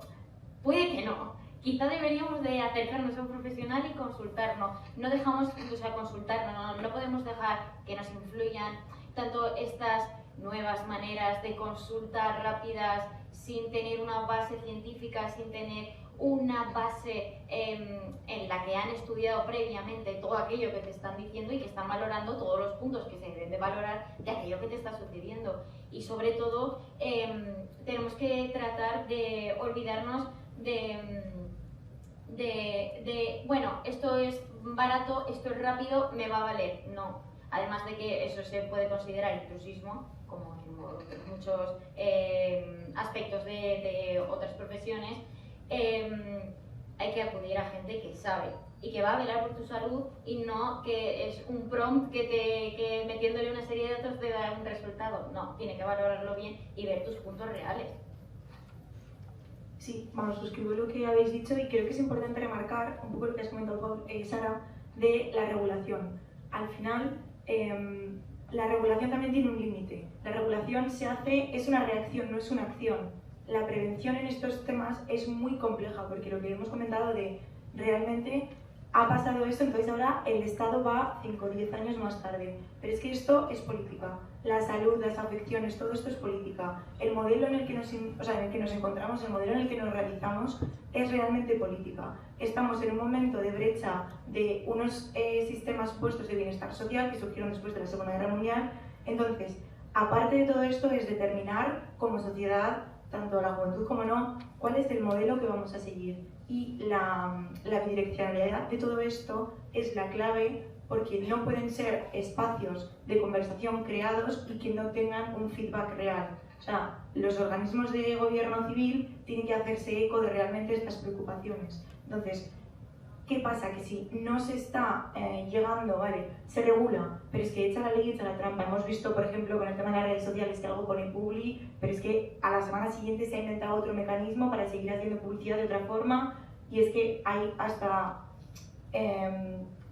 Speaker 6: puede que no. Quizá deberíamos de acercarnos a un profesional y consultarnos. No dejamos incluso a consultarnos, no podemos dejar que nos influyan tanto estas nuevas maneras de consulta rápidas sin tener una base científica, sin tener una base en la que han estudiado previamente todo aquello que te están diciendo y que están valorando todos los puntos que se deben de valorar de aquello que te está sucediendo. Y sobre todo tenemos que tratar de olvidarnos bueno, esto es barato, esto es rápido, me va a valer. No. Además de que eso se puede considerar intrusismo, como en muchos aspectos de otras profesiones, hay que acudir a gente que sabe y que va a velar por tu salud y no que es un prompt que metiéndole una serie de datos te da un resultado. No, tiene que valorarlo bien y ver tus puntos reales.
Speaker 5: Sí, vamos, suscribo lo que habéis dicho y creo que es importante remarcar un poco lo que has comentado, Sara, de la regulación. Al final, la regulación también tiene un límite. La regulación es una reacción, no es una acción. La prevención en estos temas es muy compleja porque lo que hemos comentado de realmente ha pasado esto, entonces ahora el Estado va 5 o 10 años más tarde. Pero es que esto es política. La salud, las afecciones, todo esto es política. El modelo en el que nos encontramos, el modelo en el que nos realizamos, es realmente política. Estamos en un momento de brecha de unos sistemas puestos de bienestar social que surgieron después de la Segunda Guerra Mundial. Entonces, aparte de todo esto, es determinar como sociedad, tanto la juventud como no, cuál es el modelo que vamos a seguir. Y la bidireccionalidad de todo esto es la clave porque no pueden ser espacios de conversación creados y que no tengan un feedback real. O sea, los organismos de gobierno civil tienen que hacerse eco de realmente estas preocupaciones. Entonces, ¿qué pasa? Que si no se está llegando, vale, se regula, pero es que echa la ley y echa la trampa. Hemos visto, por ejemplo, con el tema de las redes sociales que algo pone publi, pero es que a la semana siguiente se ha inventado otro mecanismo para seguir haciendo publicidad de otra forma, y es que hay hasta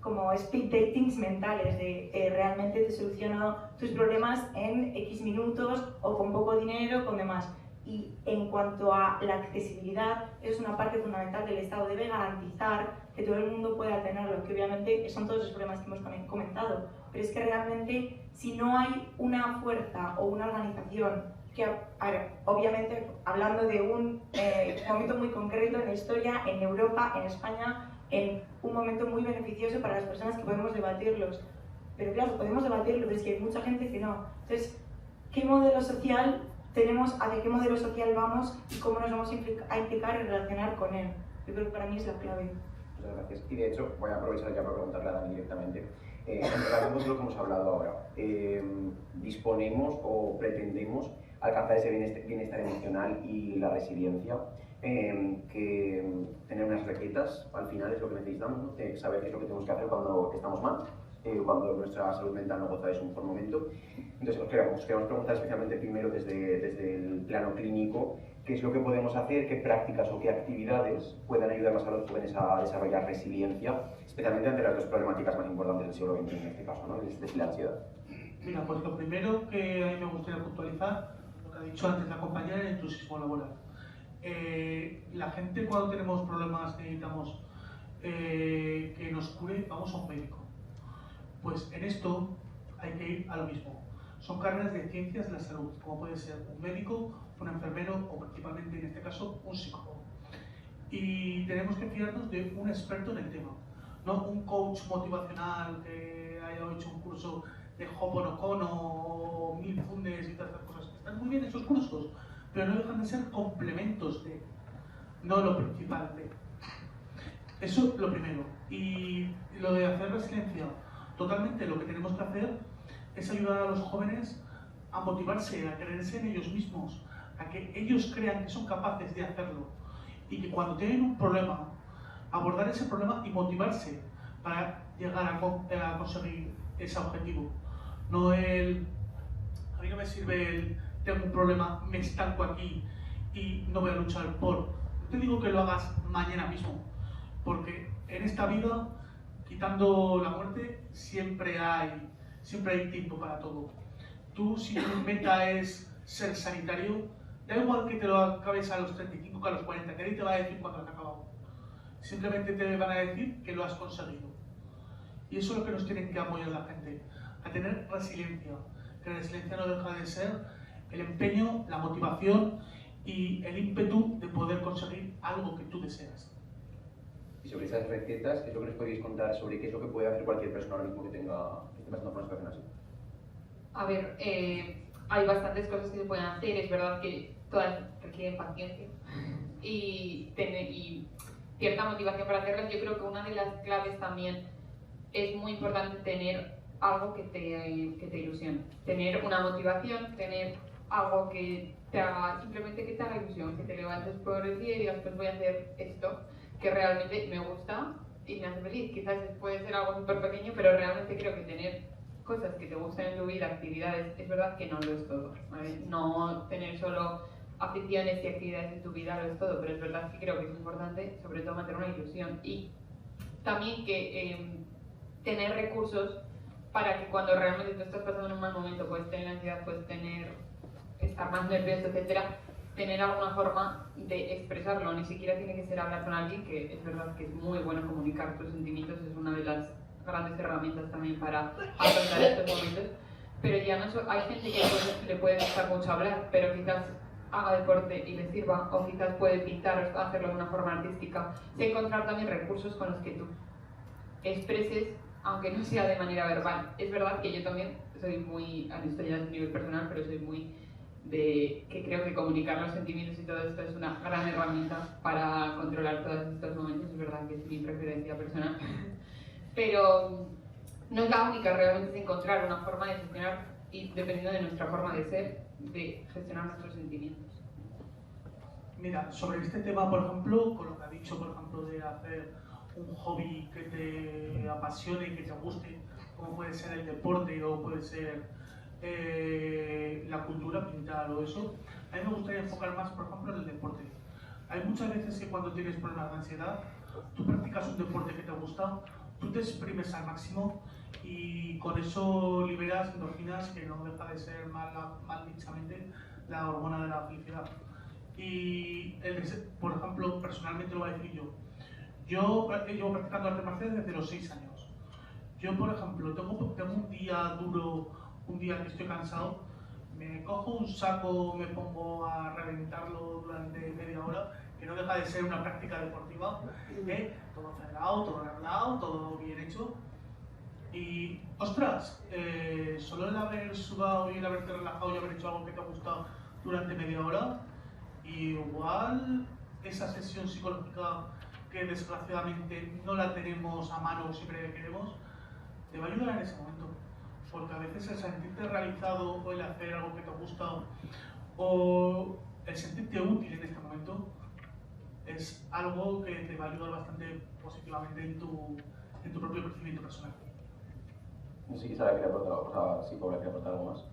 Speaker 5: como speed datings mentales de realmente te soluciono tus problemas en X minutos o con poco dinero, con demás. Y en cuanto a la accesibilidad, es una parte fundamental del Estado. Debe garantizar que todo el mundo pueda tenerlo, que obviamente son todos los problemas que hemos comentado. Pero es que realmente, si no hay una fuerza o una organización que, obviamente, hablando de un momento muy concreto en la historia, en Europa, en España, en un momento muy beneficioso para las personas que podemos debatirlos. Pero claro, podemos debatirlo, pero es que hay mucha gente que no. Entonces, ¿qué modelo social tenemos, hacia qué modelo social vamos y cómo nos vamos a implicar y relacionar con él? Yo creo que para mí es la clave.
Speaker 3: Muchas gracias. Y de hecho, voy a aprovechar ya para preguntarle a Dani directamente. En relación con lo que hemos hablado ahora, ¿disponemos o pretendemos alcanzar ese bienestar emocional y la resiliencia? Que tener unas recetas al final es lo que necesitamos, ¿no? Saber qué es lo que tenemos que hacer cuando estamos mal, cuando nuestra salud mental no goza de su mejor momento. Entonces, os queremos preguntar especialmente primero desde el plano clínico, qué es lo que podemos hacer, qué prácticas o qué actividades puedan ayudar a los jóvenes a desarrollar resiliencia, especialmente ante las dos problemáticas más importantes del siglo XXI en este caso, ¿no? Es la ansiedad.
Speaker 4: Mira, pues lo primero que a mí me gustaría puntualizar, lo que ha dicho antes la compañera, el intrusismo laboral. La gente, cuando tenemos problemas necesitamos que nos cure, vamos a un médico. Pues en esto hay que ir a lo mismo. Son carreras de ciencias de la salud, como puede ser un médico, un enfermero o principalmente en este caso un psicólogo. Y tenemos que fiarnos de un experto en el tema, no un coach motivacional que haya hecho un curso de Ho'oponopono o mindfulness y todas estas cosas. Están muy bien esos cursos, pero no dejan de ser complementos de, no lo principal de. Eso lo primero. Y lo de hacer resiliencia, totalmente lo que tenemos que hacer es ayudar a los jóvenes a motivarse, a creerse en ellos mismos, a que ellos crean que son capaces de hacerlo y que cuando tienen un problema, abordar ese problema y motivarse para llegar a conseguir ese objetivo. No a mí no me sirve el tengo un problema, me estanco aquí y no voy a luchar por. No te digo que lo hagas mañana mismo, porque en esta vida, quitando la muerte, siempre hay tiempo para todo. Tú, si tu meta es ser sanitario, da igual que te lo acabes a los 35 que a los 40, que nadie te va a decir cuándo has acabado. Simplemente te van a decir que lo has conseguido. Y eso es lo que nos tienen que apoyar la gente, a tener resiliencia. Que la resiliencia no deja de ser el empeño, la motivación y el ímpetu de poder conseguir algo que tú deseas.
Speaker 3: Y sobre esas recetas, ¿qué es lo que nos podéis contar sobre qué es lo que puede hacer cualquier persona ahora mismo que esté pasando por una situación así?
Speaker 7: A ver, hay bastantes cosas que se pueden hacer. Es verdad que todas requieren paciencia y cierta motivación para hacerlas. Yo creo que una de las claves también es muy importante tener algo que te ilusione. Tener una motivación, tener algo que te haga, simplemente que te haga ilusión, que te levantes por el día y digas, pues voy a hacer esto. que realmente me gusta y me hace feliz. Quizás puede ser algo súper pequeño, pero realmente creo que tener cosas que te gustan en tu vida, actividades, es verdad que no lo es todo, ¿vale? No tener solo aficiones y actividades en tu vida lo es todo, pero es verdad que creo que es importante, sobre todo, mantener una ilusión y también que tener recursos para que cuando realmente tú estás pasando en un mal momento, puedes tener ansiedad, puedes estar más nervioso, etcétera, tener alguna forma de expresarlo. Ni siquiera tiene que ser hablar con alguien, que es verdad que es muy bueno comunicar tus sentimientos, es una de las grandes herramientas también para afrontar estos momentos, pero ya no hay gente que le puede gustar mucho hablar, pero quizás haga deporte y le sirva, o quizás puede pintar o hacerlo de una forma artística. Sé encontrar también recursos con los que tú expreses, aunque no sea de manera verbal. Es verdad que yo también soy muy, esto ya es a nivel personal, pero soy muy de que creo que comunicar los sentimientos y todo esto es una gran herramienta para controlar todos estos momentos. Es verdad que es mi preferencia personal, pero no es la única. Realmente es encontrar una forma de gestionar, y dependiendo de nuestra forma de ser, de gestionar nuestros sentimientos.
Speaker 4: Mira, sobre este tema, por ejemplo, con lo que ha dicho, por ejemplo, de hacer un hobby que te apasione y que te guste, como puede ser el deporte o puede ser la cultura, pintar o eso, a mí me gustaría enfocar más, por ejemplo, en el deporte. Hay muchas veces que cuando tienes problemas de ansiedad, tú practicas un deporte que te gusta, tú te exprimes al máximo y con eso liberas endorfinas, que no deja de ser mal dichamente la hormona de la felicidad. Y, por ejemplo, personalmente lo voy a decir yo. Yo llevo practicando artes marciales desde los 6 años. Yo, por ejemplo, tengo un día duro, un día que estoy cansado, me cojo un saco, me pongo a reventarlo durante media hora, que no deja de ser una práctica deportiva, todo cerrado, todo arreglado, todo bien hecho. Y, ostras, solo el haber sudado y el haberte relajado y haber hecho algo que te ha gustado durante media hora, y igual esa sesión psicológica que desgraciadamente no la tenemos a mano siempre que queremos, te va a ayudar en ese momento. Porque a veces el sentirte realizado o el hacer algo que te gusta o el sentirte útil en este momento es algo que te va a ayudar bastante positivamente en tu propio crecimiento personal.
Speaker 3: No sé si Sara quiere aportar, o sea, si Paula quiere aportar algo más.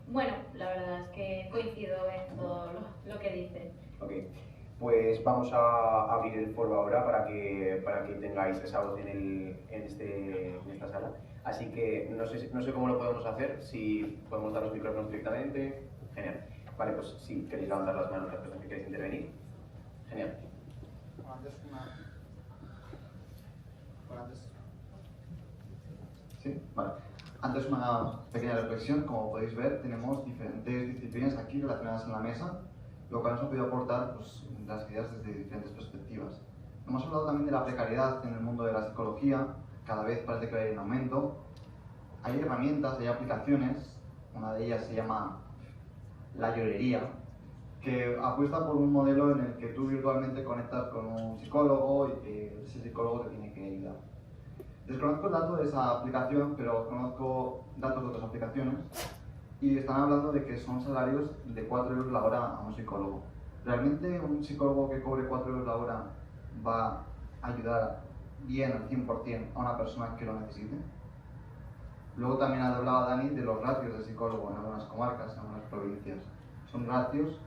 Speaker 6: Bueno, la verdad es que coincido en todo lo que dices.
Speaker 3: Ok, pues vamos a abrir el foro ahora para que tengáis esa voz en esta sala. Así que no sé cómo lo podemos hacer, si podemos dar los micrófonos directamente. Genial. Vale, pues si queréis levantar las manos las personas que queréis intervenir. Genial.
Speaker 2: Sí, vale. Antes una pequeña reflexión. Como podéis ver, tenemos diferentes disciplinas aquí relacionadas en la mesa, lo cual nos ha podido aportar pues, las ideas desde diferentes perspectivas. Hemos hablado también de la precariedad en el mundo de la psicología, cada vez parece que hay un aumento. Hay herramientas, hay aplicaciones, una de ellas se llama La Llorería, que apuesta por un modelo en el que tú virtualmente conectas con un psicólogo y que ese psicólogo te tiene que ayudar. Desconozco el dato de esa aplicación, pero conozco datos de otras aplicaciones y están hablando de que son salarios de 4 euros la hora a un psicólogo. ¿Realmente un psicólogo que cobre 4 euros la hora va a ayudar bien al 100% a una persona que lo necesite? Luego también hablaba Dani de los ratios de psicólogo en algunas comarcas, en algunas provincias. Son ratios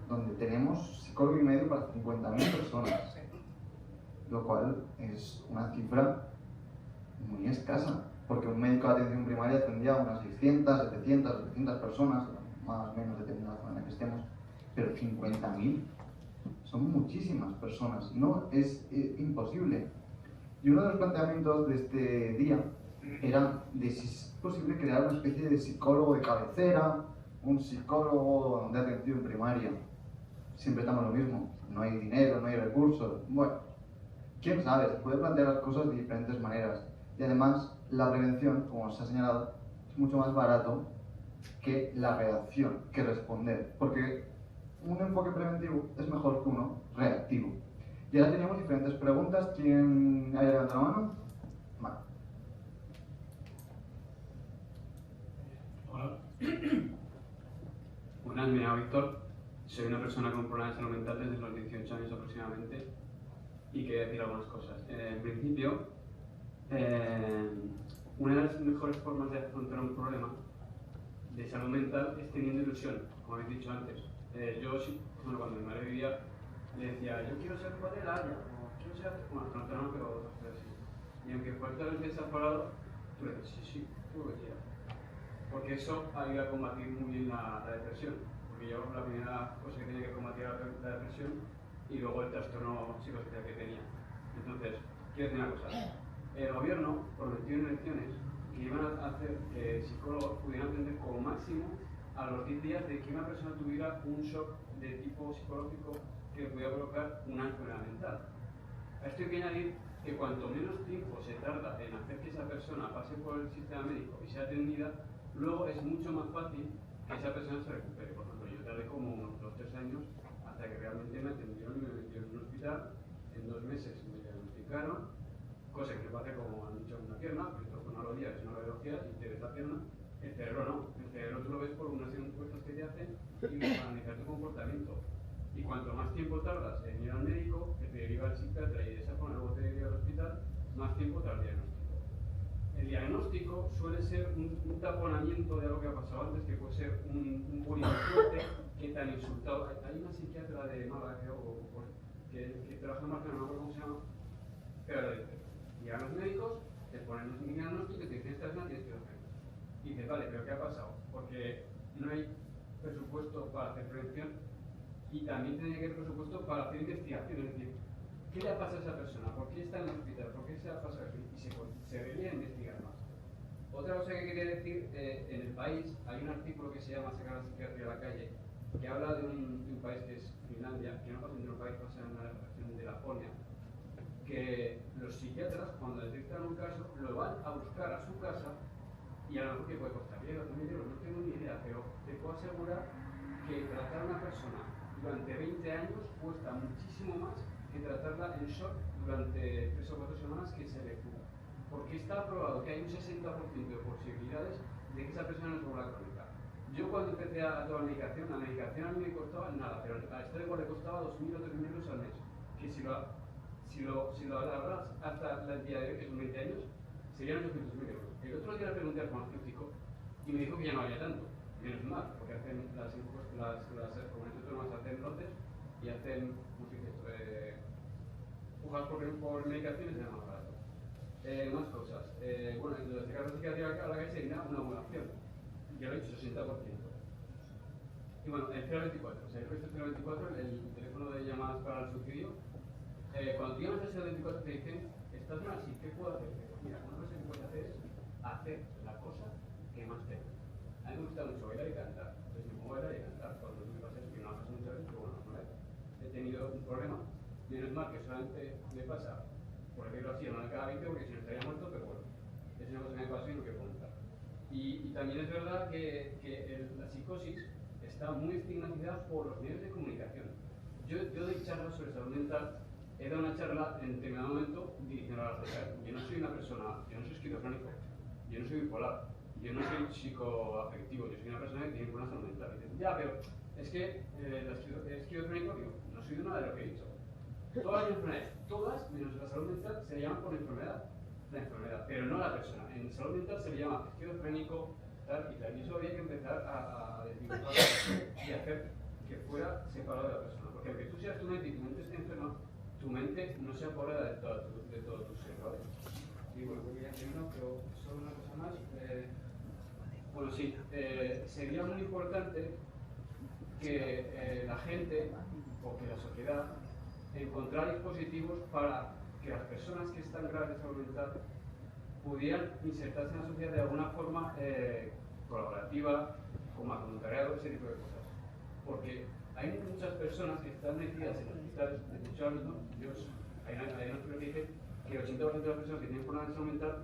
Speaker 2: donde tenemos psicólogo y medio para 50.000 personas, lo cual es una cifra muy escasa, porque un médico de atención primaria atendía a unas 600, 700, 800 personas, más o menos dependiendo de la zona en la que estemos, pero 50.000 son muchísimas personas, no es imposible. Y uno de los planteamientos de este día era de si es posible crear una especie de psicólogo de cabecera, un psicólogo de atención primaria. Siempre estamos lo mismo, no hay dinero, no hay recursos. Bueno, quién sabe, se puede plantear las cosas de diferentes maneras. Y además, la prevención, como se ha señalado, es mucho más barato que la reacción, que responder. Porque un enfoque preventivo es mejor que uno reactivo. Y ahora tenemos diferentes preguntas. ¿Quién haya levantado la mano? Vale.
Speaker 8: Hola. Buenas, me llamo Víctor. Soy una persona con problemas de salud mental desde los 18 años aproximadamente. y quería decir algunas cosas. En principio, una de las mejores formas de afrontar un problema de salud mental es teniendo ilusión, como habéis dicho antes. Yo, bueno, cuando mi madre vivía, le decía, yo quiero ser padre de Aya, o quiero ser, bueno, no, pero otras cosas así. Y aunque fuera tal vez desaforado, tú le dices, sí, tú lo que quieras. Porque eso ayuda a combatir muy bien la depresión. Porque yo la primera cosa que tenía que combatir era la depresión y luego el trastorno psicosocial que tenía. Entonces, quiero decir una cosa. El gobierno prometió en elecciones que iban a hacer que psicólogos pudieran atender como máximo a los 10 días de que una persona tuviera un shock de tipo psicológico que le pudiera provocar una enfermedad mental. A esto hay que añadir que cuanto menos tiempo se tarda en hacer que esa persona pase por el sistema médico y sea atendida, luego es mucho más fácil que esa persona se recupere. Por ejemplo, yo tardé como unos 2 o 3 años hasta que realmente me atendieron y me metieron en un hospital. En 2 meses me diagnosticaron, cosa que pasa como han dicho en una pierna, que esto con una rodilla es una radiología y te ves la pierna. El cerebro no, el cerebro tú lo ves por unas encuestas que te hacen y para analizar tu comportamiento. Y cuanto más tiempo tardas en ir al médico, que te deriva al psiquiatra y de esa forma luego te deriva al hospital, más tiempo tarda el diagnóstico. El diagnóstico suele ser un taponamiento de algo que ha pasado antes, que puede ser un bullying fuerte que te han insultado. Hay una psiquiatra de Málaga, que trabaja en Barcelona, no me acuerdo cómo se llama, pero le dice, llegan los médicos, te ponen un diagnóstico y te dicen, esta persona tienes que hacer. Y dices, vale, pero ¿qué ha pasado? Porque no hay presupuesto para hacer prevención y también tiene que haber presupuesto para hacer investigación, es decir, ¿qué le ha pasado a esa persona? ¿Por qué está en el hospital? ¿Por qué se ha pasado eso? Y se debería investigar más. Otra cosa que quería decir, en el país hay un artículo que se llama Sacar la psiquiatría a la calle, que habla de un país que es Finlandia, que no pasa en un país, pasa en una región de Laponia, que los psiquiatras, cuando detectan un caso, lo van a buscar a su casa y a lo mejor que puede costar 10 o 1.000 euros, no tengo ni idea, pero te puedo asegurar que tratar a una persona durante 20 años cuesta muchísimo más que tratarla en shock durante 3 o 4 semanas que se le cura. Porque está probado que hay un 60% de posibilidades de que esa persona no se vuelva crónica. Yo cuando empecé a tomar medicación, la medicación a mí me costaba nada, pero a este igual le costaba 2.000 o 3.000 euros al mes. Que si lo alargas hasta el día de hoy, que son 20 años, serían 800.000 euros. El otro día le pregunté al farmacéutico y me dijo que ya no había tanto. Menos mal, porque hacen las comunidades autónomas hacen lotes y hacen pujas por medicaciones y nada más barato. Más cosas. Bueno, lo de sacar la psiquiatría a la calle sería una buena opción. Ya lo he dicho, 60%. Y bueno, el 024, o sea, el 024, el teléfono de llamadas para el suicidio. Cuando tú llamas al 024 te dicen, estás mal, sí, ¿qué puedo hacer? Mira, una cosa que puedes hacer es hacer la cosa que más te gusta. A mí me gusta mucho bailar y cantar. Entonces me pongo a bailar y cantar. Cuando me pasa eso, que no pasa muchas veces, pero bueno, no he tenido un problema. Menos mal que solamente me pasa, por decirlo así, una de cada 20, porque si no estaría muerto, pero bueno, es una cosa que me pasó y no quiero contar. Y también es verdad que la psicosis está muy estigmatizada por los medios de comunicación. Yo doy charlas sobre salud mental, he dado una charla en determinado momento diciendo a la sociedad, yo no soy una persona, yo no soy esquizofrénico, yo no soy bipolar, yo no soy psicoafectivo, yo soy una persona que tiene problemas salud mental. Y dicen, ya, pero es que esquizofrénico, digo, no soy de nada de lo que he dicho. Todas las enfermedades, todas, menos la salud mental, se le llaman por enfermedad. La enfermedad, pero no la persona. En salud mental se le llama esquizofrénico, tal y tal. Y eso había que empezar a desdibujar y hacer que fuera separado de la persona. Porque aunque tú seas tu mente y tu mente esté enferma, tu mente no se apodera de todo tu ser, ¿vale? Y bueno, voy a terminar, pero solo una cosa más. Bueno, sí, sería muy importante que la gente, o que la sociedad, encontrar dispositivos para que las personas que están graves de salud mental pudieran insertarse en la sociedad de alguna forma colaborativa, como voluntariado, ese tipo de cosas. Porque hay muchas personas que están metidas en hospitales, de hecho, hay un estudio que dice que el 80% de las personas que tienen problemas de salud mental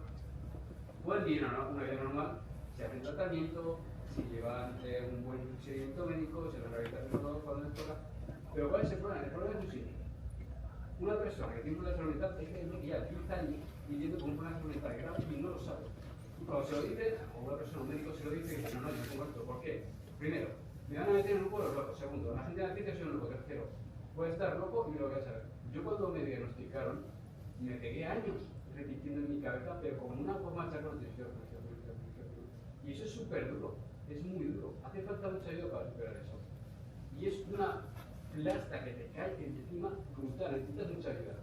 Speaker 8: pueden vivir una vida normal si hacen tratamiento, si llevan un buen seguimiento médico, si hacen rehabilitación todo cuando les toca. Pero ¿cuál es el problema? El problema es el siguiente. Una persona que tiene un problema de salud mental es que ya 10 años viviendo con un problema de salud mental grave y no lo sabe. Y cuando se lo dice, o una persona, un médico se lo dice, y dice, no, yo no tengo esto. ¿Por qué? Primero, me van a meter en un grupo de los locos. Segundo, la gente va a decir que soy un loco. Tercero, voy a estar loco y me lo voy a saber. yo cuando me diagnosticaron, me pegué años repitiendo en mi cabeza, pero como una voz machaca, y eso es súper duro, es muy duro. Hace falta mucha ayuda para superar eso. Y es una plasta que te cae encima brutal, necesitas mucha ayuda.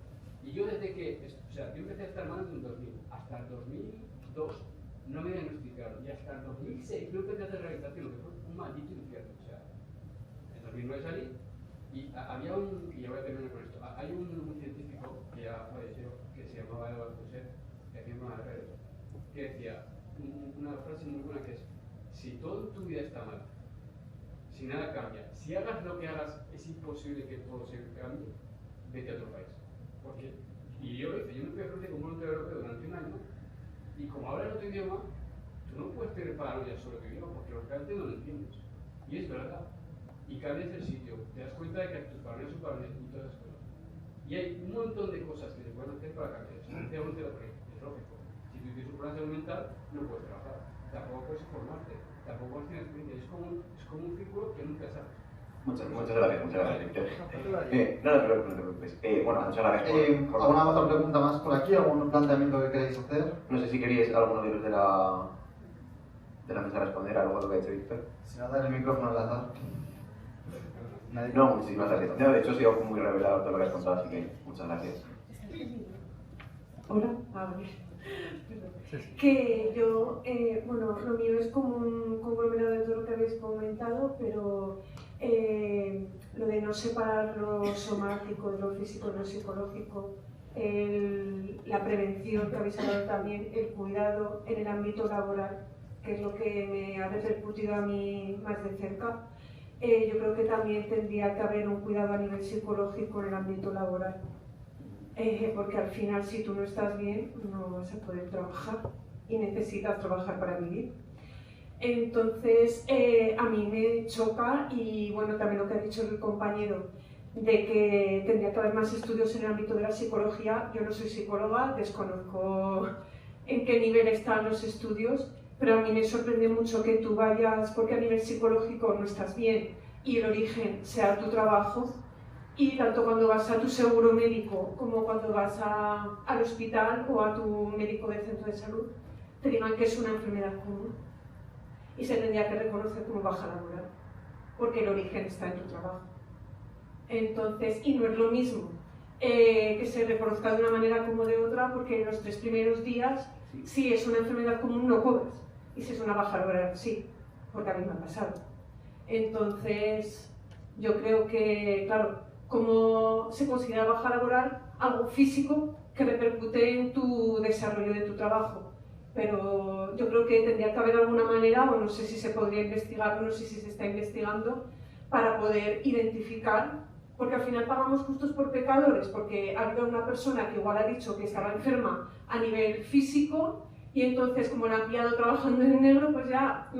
Speaker 8: Y yo desde que, o sea, yo empecé a estar mal en el 2000, hasta el 2002 no me diagnosticaron, y hasta el 2006 no empecé a hacer rehabilitación, que fue un maldito infierno. O sea, en 2009 salí, y había un, y ya voy a terminar con esto, hay un científico que ya falleció, que se llamaba Eduardo José, que hacía una red, que decía una frase muy buena que es: si todo en tu vida está mal, si nada cambia, si hagas lo que hagas, es imposible que todo se cambie, vete a otro país. Porque, y yo lo hice, yo me fui a Francia como voluntario europeo durante un año, y como hablas otro idioma, tú no puedes tener paranoia sobre tu idioma, porque lo que haces no lo entiendes. Y es verdad. Y cambias el sitio, te das cuenta de que tus paranoias son paranoias y todas esas cosas. Y hay un montón de cosas que se pueden hacer para cambiar eso. Sinceramente lo creo, es lógico. Si tú tienes un problema de salud mental, no puedes trabajar. Tampoco puedes formarte, tampoco puedes tener experiencia. Es como un círculo que nunca sabes.
Speaker 3: Muchas gracias, Víctor. No te preocupes. Bueno, muchas gracias
Speaker 2: ¿Alguna otra pregunta más por aquí? ¿Algún planteamiento que queréis hacer?
Speaker 3: No sé si queríais alguno de los de la mesa responder a algo de lo que ha dicho Víctor.
Speaker 2: Si no, dar el micrófono al azar.
Speaker 3: No, muchísimas gracias. No, de hecho ha sido muy revelador todo lo que has contado, así que muchas gracias.
Speaker 9: Hola, que yo, bueno, lo mío es como un conglomerado de todo lo que habéis comentado, pero lo de no separar lo somático de lo físico y lo psicológico, la prevención que habéis hablado también, el cuidado en el ámbito laboral, que es lo que me ha repercutido a mí más de cerca. Yo creo que también tendría que haber un cuidado a nivel psicológico en el ámbito laboral, porque al final si tú no estás bien no vas a poder trabajar y necesitas trabajar para vivir. Entonces a mí me choca, y bueno, también lo que ha dicho el compañero, de que tendría que haber más estudios en el ámbito de la psicología. Yo no soy psicóloga, desconozco en qué nivel están los estudios, pero a mí me sorprende mucho que tú vayas porque a nivel psicológico no estás bien y el origen sea tu trabajo, y tanto cuando vas a tu seguro médico como cuando vas al hospital o a tu médico del centro de salud te digan que es una enfermedad común y se tendría que reconocer como baja laboral porque el origen está en tu trabajo. Entonces, y no es lo mismo que se reconozca de una manera como de otra, porque en los 3 primeros días, si es una enfermedad común, no cobras. Y si es una baja laboral, sí, porque a mí me ha pasado. Entonces, yo creo que, claro, como se considera baja laboral, algo físico que repercute en tu desarrollo de tu trabajo. Pero yo creo que tendría que haber alguna manera, o no sé si se podría investigar, o no sé si se está investigando, para poder identificar, porque al final pagamos justos por pecadores, porque ha habido una persona que igual ha dicho que estaba enferma a nivel físico, y entonces como la han pillado trabajando en negro, pues ya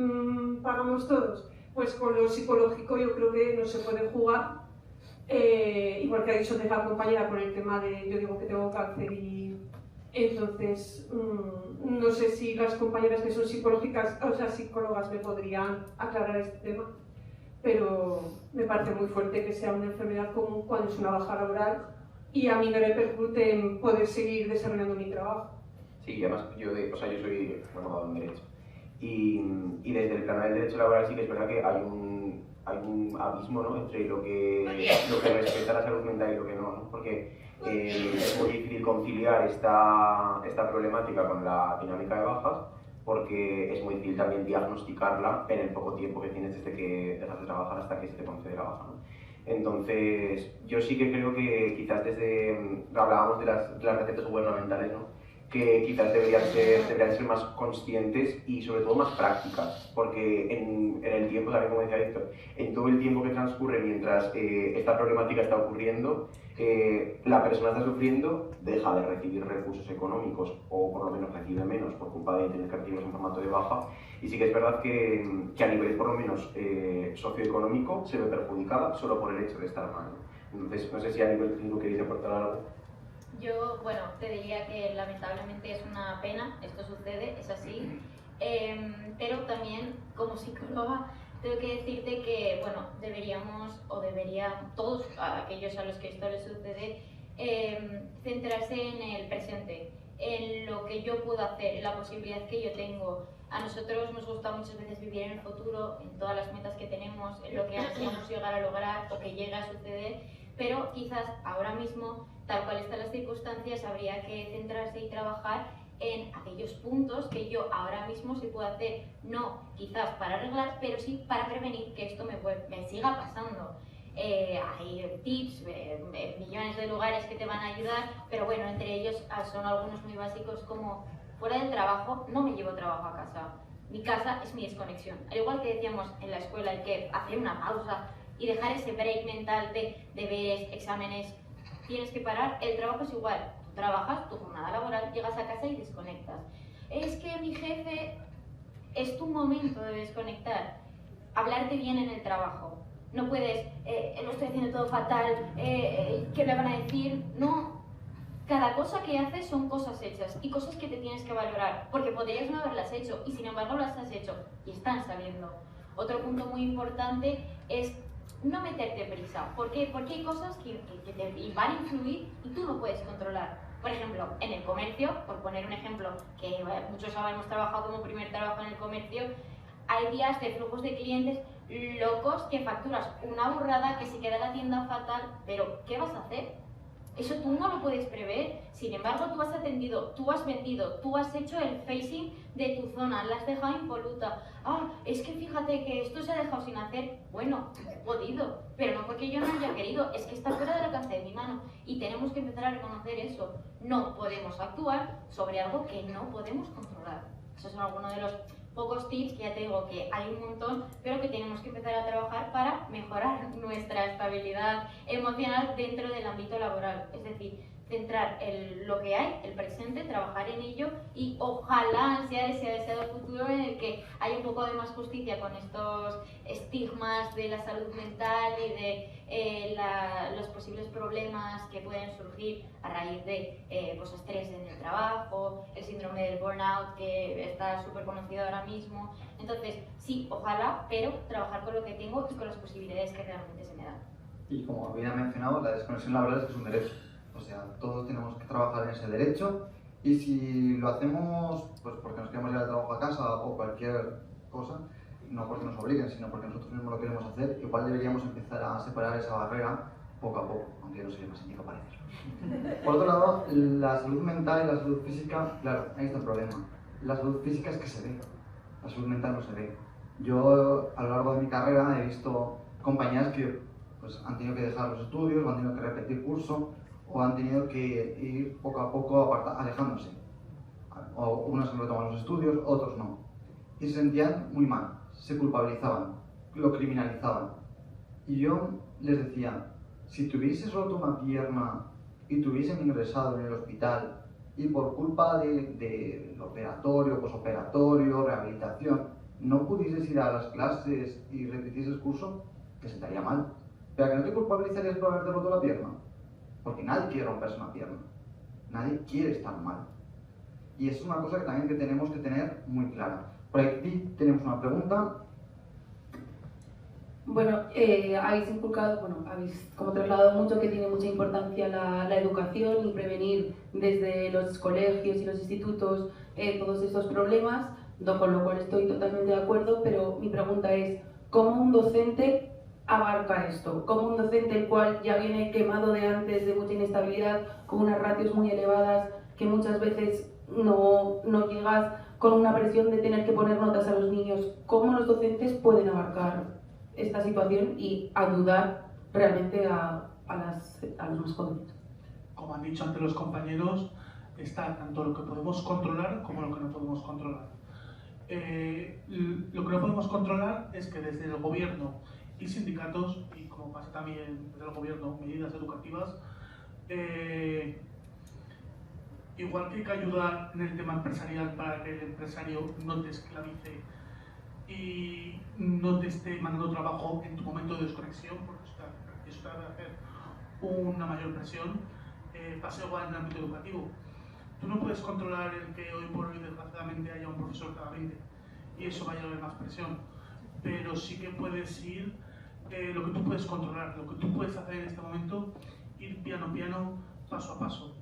Speaker 9: pagamos todos. Pues con lo psicológico yo creo que no se puede jugar, igual que ha dicho la compañera con el tema de yo digo que tengo cáncer, y entonces no sé si las compañeras que son psicólogas me podrían aclarar este tema, pero me parece muy fuerte que sea una enfermedad común cuando es una baja laboral y a mí me repercute en poder seguir desarrollando mi trabajo.
Speaker 3: Sí, y además yo soy abogado en Derecho, y desde el plano del derecho laboral sí que es verdad que hay un abismo, ¿no?, entre lo que respeta la salud mental y lo que no, porque es muy difícil conciliar esta problemática con la dinámica de bajas, porque es muy difícil también diagnosticarla en el poco tiempo que tienes desde que dejas de trabajar hasta que se te concede la baja, ¿no? Entonces, yo sí que creo que quizás hablábamos de las recetas gubernamentales, ¿no?, que quizás deberían ser más conscientes y sobre todo más prácticas, porque en el tiempo, también como decía Héctor, en todo el tiempo que transcurre mientras esta problemática está ocurriendo, la persona está sufriendo, deja de recibir recursos económicos o por lo menos recibe menos por culpa de tener que recibirlos en formato de baja, y sí que es verdad que a nivel por lo menos socioeconómico se ve perjudicada solo por el hecho de estar mal. Entonces, no sé si a nivel clínico queréis aportar algo.
Speaker 6: Yo, bueno, te diría que lamentablemente es una pena, esto sucede, es así, pero también como psicóloga tengo que decirte que, bueno, deberían todos aquellos a los que esto les sucede centrarse en el presente, en lo que yo puedo hacer, en la posibilidad que yo tengo. A nosotros nos gusta muchas veces vivir en el futuro, en todas las metas que tenemos, en lo que ansiamos llegar a lograr o que llega a suceder, pero quizás ahora mismo, tal cual están las circunstancias, habría que centrarse y trabajar en aquellos puntos que yo ahora mismo sí puedo hacer, no quizás para arreglar, pero sí para prevenir que esto me siga pasando. Hay tips, millones de lugares que te van a ayudar, pero bueno, entre ellos son algunos muy básicos como: fuera del trabajo, no me llevo trabajo a casa. Mi casa es mi desconexión. Al igual que decíamos en la escuela, hay que hacer una pausa y dejar ese break mental de deberes, exámenes. Tienes que parar. El trabajo es igual. Tú trabajas tu jornada laboral, llegas a casa y desconectas. Es que mi jefe, es tu momento de desconectar. Hablarte bien en el trabajo. No puedes, lo estoy haciendo todo fatal, ¿qué me van a decir? No. Cada cosa que haces son cosas hechas y cosas que te tienes que valorar, porque podrías no haberlas hecho y sin embargo las has hecho y están saliendo. Otro punto muy importante es no meterte prisa. ¿Por qué? Porque hay cosas que te van a influir y tú no puedes controlar. Por ejemplo, en el comercio, por poner un ejemplo que muchos hemos trabajado como primer trabajo en el comercio, hay días de flujos de clientes locos que facturas una burrada, que se queda la tienda fatal, pero ¿qué vas a hacer? Eso tú no lo puedes prever. Sin embargo, tú has atendido, tú has vendido, tú has hecho el facing de tu zona, la has dejado impoluta. Ah, es que fíjate que esto se ha dejado sin hacer. Bueno, he podido, pero no porque yo no haya querido, es que está fuera del alcance de mi mano. Y tenemos que empezar a reconocer eso. No podemos actuar sobre algo que no podemos controlar. Esos son algunos de los pocos tips, que ya te digo que hay un montón, pero que tenemos que empezar a trabajar para mejorar nuestra estabilidad emocional dentro del ámbito laboral. Es decir, centrar lo que hay, el presente, trabajar en ello y ojalá sea deseado el futuro en el que haya un poco de más justicia con estos estigmas de la salud mental y de los posibles problemas que pueden surgir a raíz de pues estrés en el trabajo, el síndrome del burnout que está súper conocido ahora mismo. Entonces, sí, ojalá, pero trabajar con lo que tengo y con las posibilidades que realmente se me dan.
Speaker 2: Y como había mencionado, la desconexión laboral es un derecho. O sea, todos tenemos que trabajar en ese derecho, y si lo hacemos pues porque nos queremos llevar el trabajo a casa o cualquier cosa, no porque nos obliguen, sino porque nosotros mismos lo queremos hacer, igual deberíamos empezar a separar esa barrera poco a poco, aunque no sería más ético parecer. Por otro lado, la salud mental y la salud física, claro, ahí está el problema. La salud física es que se ve, la salud mental no se ve. Yo a lo largo de mi carrera he visto compañeras que pues, han tenido que dejar los estudios, o han tenido que repetir curso, o han tenido que ir poco a poco alejándose. O unos han retomado los estudios, otros no. Y se sentían muy mal, se culpabilizaban, lo criminalizaban. Y yo les decía, si te hubieses roto una pierna y te hubiesen ingresado en el hospital y por culpa del operatorio, posoperatorio, rehabilitación, no pudieses ir a las clases y repitieses curso, te sentaría mal. Pero que no te culpabilizarías por haberte roto la pierna. Porque nadie quiere romperse una pierna, nadie quiere estar mal. Y es una cosa que también que tenemos que tener muy clara. Por aquí tenemos una pregunta.
Speaker 10: Bueno, habéis inculcado, habéis como trasladado mucho que tiene mucha importancia la educación y prevenir desde los colegios y los institutos todos estos problemas, con lo cual estoy totalmente de acuerdo, pero mi pregunta es, ¿cómo un docente abarca esto? Como un docente el cual ya viene quemado de antes de mucha inestabilidad, con unas ratios muy elevadas, que muchas veces no llegas, con una presión de tener que poner notas a los niños, ¿cómo los docentes pueden abarcar esta situación y ayudar realmente a los más jóvenes?
Speaker 4: Como han dicho antes los compañeros, está tanto lo que podemos controlar como lo que no podemos controlar. Lo que no podemos controlar es que desde el gobierno y sindicatos, y como pasa también desde el gobierno, medidas educativas, igual que hay que ayudar en el tema empresarial para que el empresario no te esclavice y no te esté mandando trabajo en tu momento de desconexión, porque eso te va a hacer una mayor presión, pasa igual en el ámbito educativo. Tú no puedes controlar el que hoy por hoy desgraciadamente haya un profesor cada 20 y eso va a llevar más presión, pero sí que puedes ir lo que tú puedes controlar, lo que tú puedes hacer en este momento, ir piano a piano, paso a paso.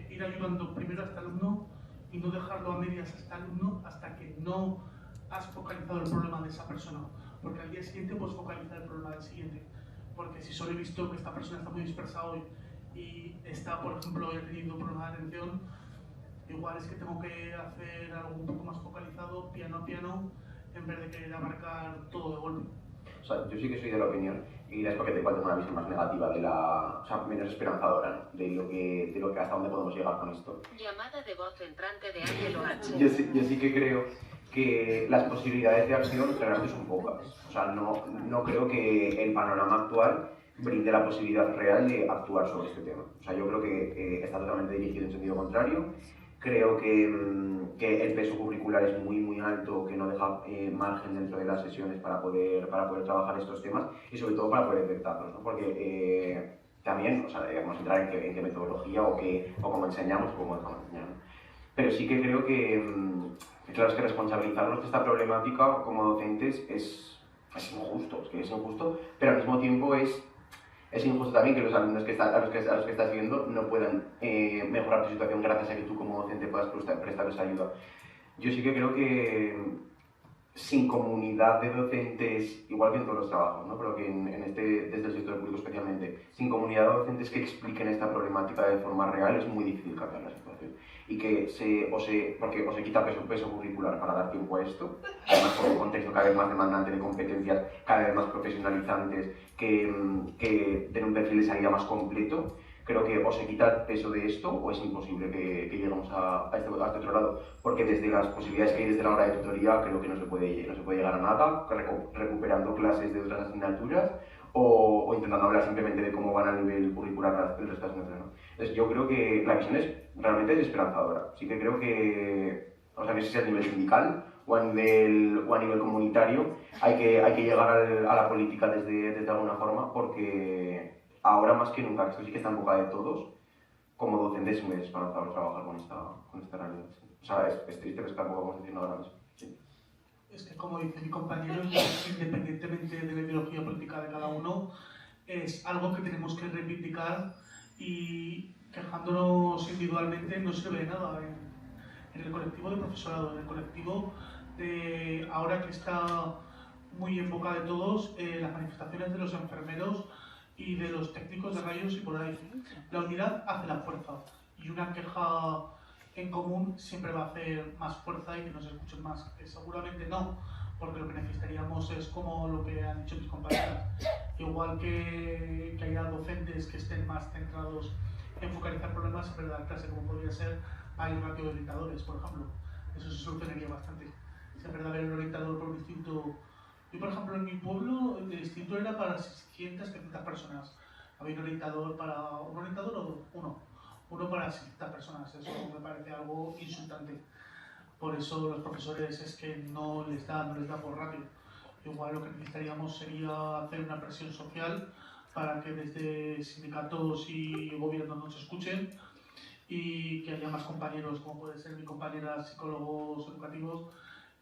Speaker 4: Ir ayudando primero a este alumno y no dejarlo a medias a este alumno hasta que no has focalizado el problema de esa persona, porque al día siguiente puedes focalizar el problema del siguiente. Porque si solo he visto que esta persona está muy dispersa hoy y está, por ejemplo, teniendo un problema de atención, igual es que tengo que hacer algo un poco más focalizado, piano a piano, en vez de querer abarcar todo de golpe.
Speaker 3: O sea, yo sí que soy de la opinión, y es porque tengo una visión más negativa de o sea, menos esperanzadora, ¿no? de lo que hasta dónde podemos llegar con esto.
Speaker 11: Llamada de voz entrante de Ángelo H.
Speaker 3: Yo sí que creo que las posibilidades de acción realmente son pocas. O sea, no creo que el panorama actual brinde la posibilidad real de actuar sobre este tema. O sea, yo creo que está totalmente dirigido en sentido contrario. Creo que el peso curricular es muy alto, que no deja margen dentro de las sesiones para poder trabajar estos temas y sobre todo para poder detectarlos, ¿no? Porque también, o sea, vamos a entrar en qué metodología o cómo enseñamos o cómo dejamos de enseñar, ¿no? Pero sí que creo que, claro, es que responsabilizarnos de esta problemática como docentes es injusto, pero al mismo tiempo es injusto también que los alumnos a los que estás viendo no puedan mejorar tu situación gracias a que tú como docente puedas prestarles ayuda. Yo sí que creo que sin comunidad de docentes, igual que en todos los trabajos, ¿no? Pero que desde el sector público especialmente, sin comunidad de docentes que expliquen esta problemática de forma real es muy difícil cambiar la situación. Y que porque o se quita peso curricular para dar tiempo a esto, además por un contexto cada vez más demandante de competencias, cada vez más profesionalizantes, que den un perfil de salida más completo. Creo que o se quita el peso de esto o es imposible que lleguemos a este otro lado, porque desde las posibilidades que hay desde la hora de tutoría creo que no se puede llegar a nada, recuperando clases de otras asignaturas o intentando hablar simplemente de cómo van a nivel curricular el resto de asignaturas, ¿no? Entonces yo creo que la visión es realmente esperanzadora. Sí que creo que, o sea, no sé si a nivel sindical o a nivel comunitario hay que llegar a la política desde alguna forma, porque ahora más que nunca, esto sí que está en boca de todos, como docentes es muy desesperanzador trabajar con esta realidad. O sea, es triste, pero es que tampoco vamos diciendo ahora mismo. Sí.
Speaker 4: Es que, como dice mi compañero, independientemente de la ideología política de cada uno, es algo que tenemos que reivindicar y quejándonos individualmente no sirve de nada. En el colectivo de profesorado, en el colectivo de ahora que está muy en boca de todos, las manifestaciones de los enfermeros y de los técnicos de rayos y por ahí. La unidad hace la fuerza y una queja en común siempre va a hacer más fuerza y que nos escuchen más. Seguramente no, porque lo que necesitaríamos es como lo que han dicho mis compañeras. Igual que haya docentes que estén más centrados en focalizar problemas en vez de dar clase, como podría ser hay un ratio de orientadores, por ejemplo. Eso se solucionaría bastante. Si en verdad haber un orientador por un instituto. Yo, por ejemplo, en mi pueblo, el instituto era para 600, 700 personas. Había un orientador o uno para 600 personas. Eso me parece algo insultante. Por eso los profesores es que no les da por rápido. Igual lo que necesitaríamos sería hacer una presión social para que desde sindicatos y gobierno nos escuchen y que haya más compañeros, como puede ser mi compañera psicólogos educativos,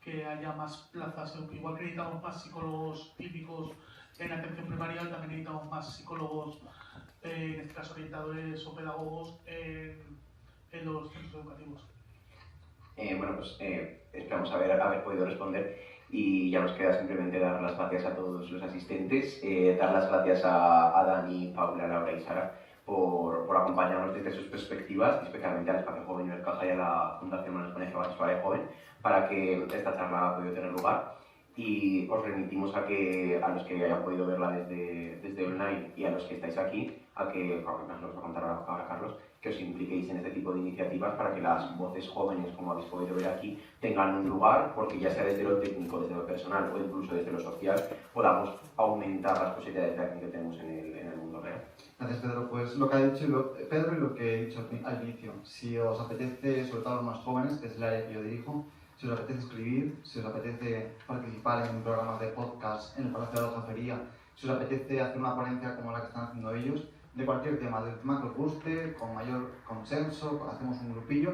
Speaker 4: que haya más plazas. Igual que necesitamos más psicólogos clínicos en atención primaria, también necesitamos más psicólogos, en este caso orientadores o pedagogos, en los centros educativos.
Speaker 3: Bueno, pues esperamos haber podido responder y ya nos queda simplemente dar las gracias a todos los asistentes, dar las gracias a Dani, Paula, Laura y Sara por acompañarnos desde sus perspectivas, especialmente al Espacio Joven Ibercaja y a la Fundación Manuel Conejo Espacio Joven, para que esta charla ha podido tener lugar. Y os remitimos a los que hayan podido verla desde online y a los que estáis aquí, a que, nos lo va a contar ahora Carlos, que os impliquéis en este tipo de iniciativas para que las voces jóvenes, como habéis podido ver aquí, tengan un lugar, porque ya sea desde lo técnico, desde lo personal o incluso desde lo social, podamos aumentar las posibilidades de acción que tenemos en el mundo real.
Speaker 2: Gracias, Pedro. Pues lo que ha dicho Pedro y lo que he dicho al inicio, si os apetece, sobre todo a los más jóvenes, que es el área que yo dirijo, si os apetece escribir, si os apetece participar en programas de podcast en el Palacio de la Aljafería, si os apetece hacer una ponencia como la que están haciendo ellos, de cualquier tema, del tema que os guste, con mayor consenso, hacemos un grupillo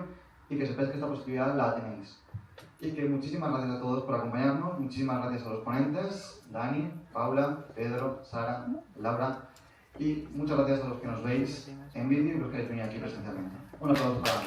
Speaker 2: y que sepáis que esta posibilidad la tenéis. Y que muchísimas gracias a todos por acompañarnos, muchísimas gracias a los ponentes, Dani, Paula, Pedro, Sara, Laura, Y muchas gracias a los que nos veis en vídeo y los que habéis venido aquí presencialmente. Un aplauso para